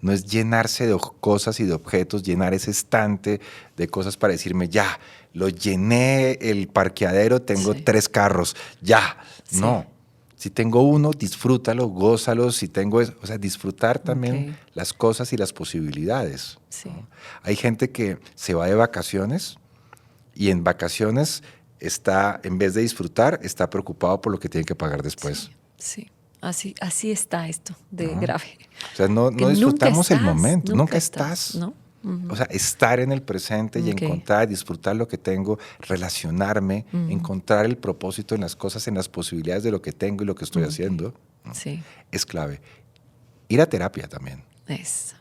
No es llenarse de cosas y de objetos, llenar ese estante de cosas para decirme, ya, lo llené el parqueadero, tengo 3 carros, ya. Sí. No, si tengo uno, disfrútalo, gózalo, si tengo eso, o sea, disfrutar también las cosas y las posibilidades.
Sí.
¿No? Hay gente que se va de vacaciones y en vacaciones está, en vez de disfrutar, está preocupado por lo que tiene que pagar después.
Sí. Así está esto de grave.
O sea, no disfrutamos el momento, nunca estás.
¿No?
O sea, estar en el presente y encontrar, disfrutar lo que tengo, relacionarme, encontrar el propósito en las cosas, en las posibilidades de lo que tengo y lo que estoy haciendo,
sí.
Es clave. Ir a terapia también.
Eso.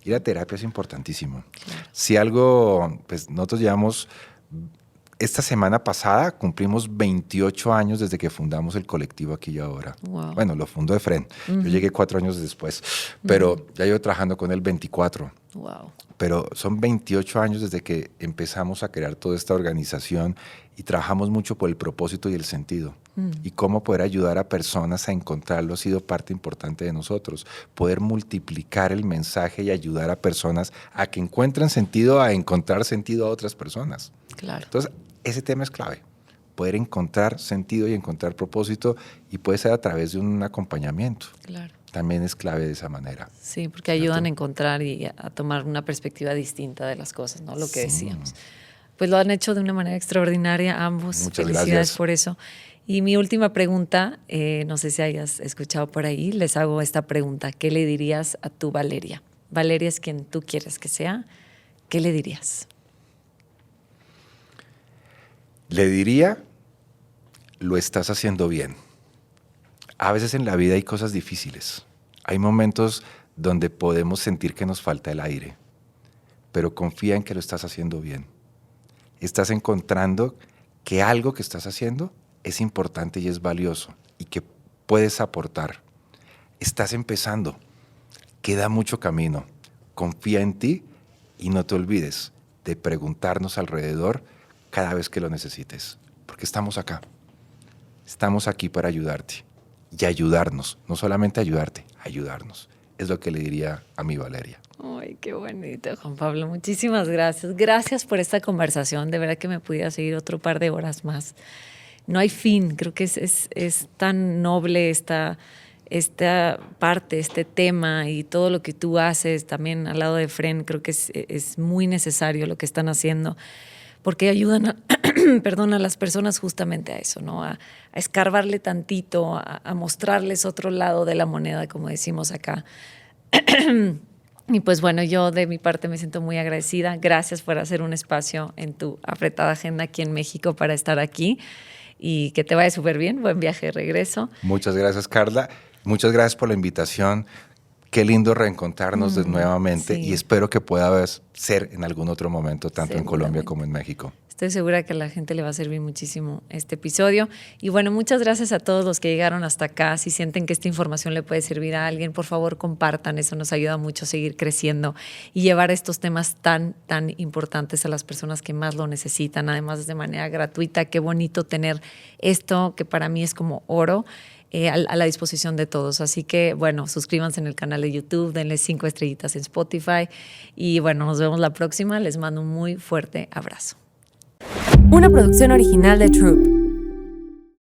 Ir a terapia es importantísimo.
Claro.
Si algo, pues nosotros llevamos... Esta semana pasada cumplimos 28 años desde que fundamos el colectivo Aquí y Ahora.
Wow.
Bueno, lo fundó Efren. Yo llegué 4 años después, pero ya llevo trabajando con él 24.
Wow.
Pero son 28 años desde que empezamos a crear toda esta organización y trabajamos mucho por el propósito y el sentido. Y cómo poder ayudar a personas a encontrarlo ha sido parte importante de nosotros. Poder multiplicar el mensaje y ayudar a personas a que encuentren sentido, a encontrar sentido a otras personas.
Claro.
Entonces, ese tema es clave. Poder encontrar sentido y encontrar propósito, y puede ser a través de un acompañamiento.
Claro.
También es clave de esa manera.
Sí, porque ayudan a encontrar y a tomar una perspectiva distinta de las cosas, ¿no? Lo que decíamos. Pues lo han hecho de una manera extraordinaria ambos.
Muchas
Felicidades
gracias
por eso. Y mi última pregunta, no sé si hayas escuchado por ahí, les hago esta pregunta. ¿Qué le dirías a tu Valeria? Valeria es quien tú quieres que sea. ¿Qué le dirías?
Le diría, lo estás haciendo bien. A veces en la vida hay cosas difíciles. Hay momentos donde podemos sentir que nos falta el aire, pero confía en que lo estás haciendo bien. Estás encontrando que algo que estás haciendo es importante y es valioso y que puedes aportar. Estás empezando. Queda mucho camino. Confía en ti y no te olvides de preguntarnos alrededor cada vez que lo necesites, porque estamos acá. Estamos aquí para ayudarte y ayudarnos, no solamente ayudarte, ayudarnos. Es lo que le diría a mi Valeria.
Ay, qué bonito, Juan Pablo. Muchísimas gracias. Gracias por esta conversación. De verdad que me pudiera seguir otro par de horas más. No hay fin. Creo que es tan noble esta parte, este tema y todo lo que tú haces también al lado de Fren. Creo que es muy necesario lo que están haciendo, porque ayudan a las personas justamente a eso, ¿no? A escarbarle tantito, a mostrarles otro lado de la moneda, como decimos acá. Y pues bueno, yo de mi parte me siento muy agradecida. Gracias por hacer un espacio en tu apretada agenda aquí en México para estar aquí y que te vaya súper bien. Buen viaje de regreso.
Muchas gracias, Carla. Muchas gracias por la invitación. Qué lindo reencontrarnos nuevamente y espero que pueda ser en algún otro momento, tanto en Colombia como en México.
Estoy segura que a la gente le va a servir muchísimo este episodio. Y bueno, muchas gracias a todos los que llegaron hasta acá. Si sienten que esta información le puede servir a alguien, por favor, compartan. Eso nos ayuda mucho a seguir creciendo y llevar estos temas tan importantes a las personas que más lo necesitan, además de manera gratuita. Qué bonito tener esto, que para mí es como oro, a la disposición de todos. Así que, bueno, suscríbanse en el canal de YouTube, denle 5 estrellitas en Spotify y, bueno, nos vemos la próxima. Les mando un muy fuerte abrazo.
Una producción original de Troop.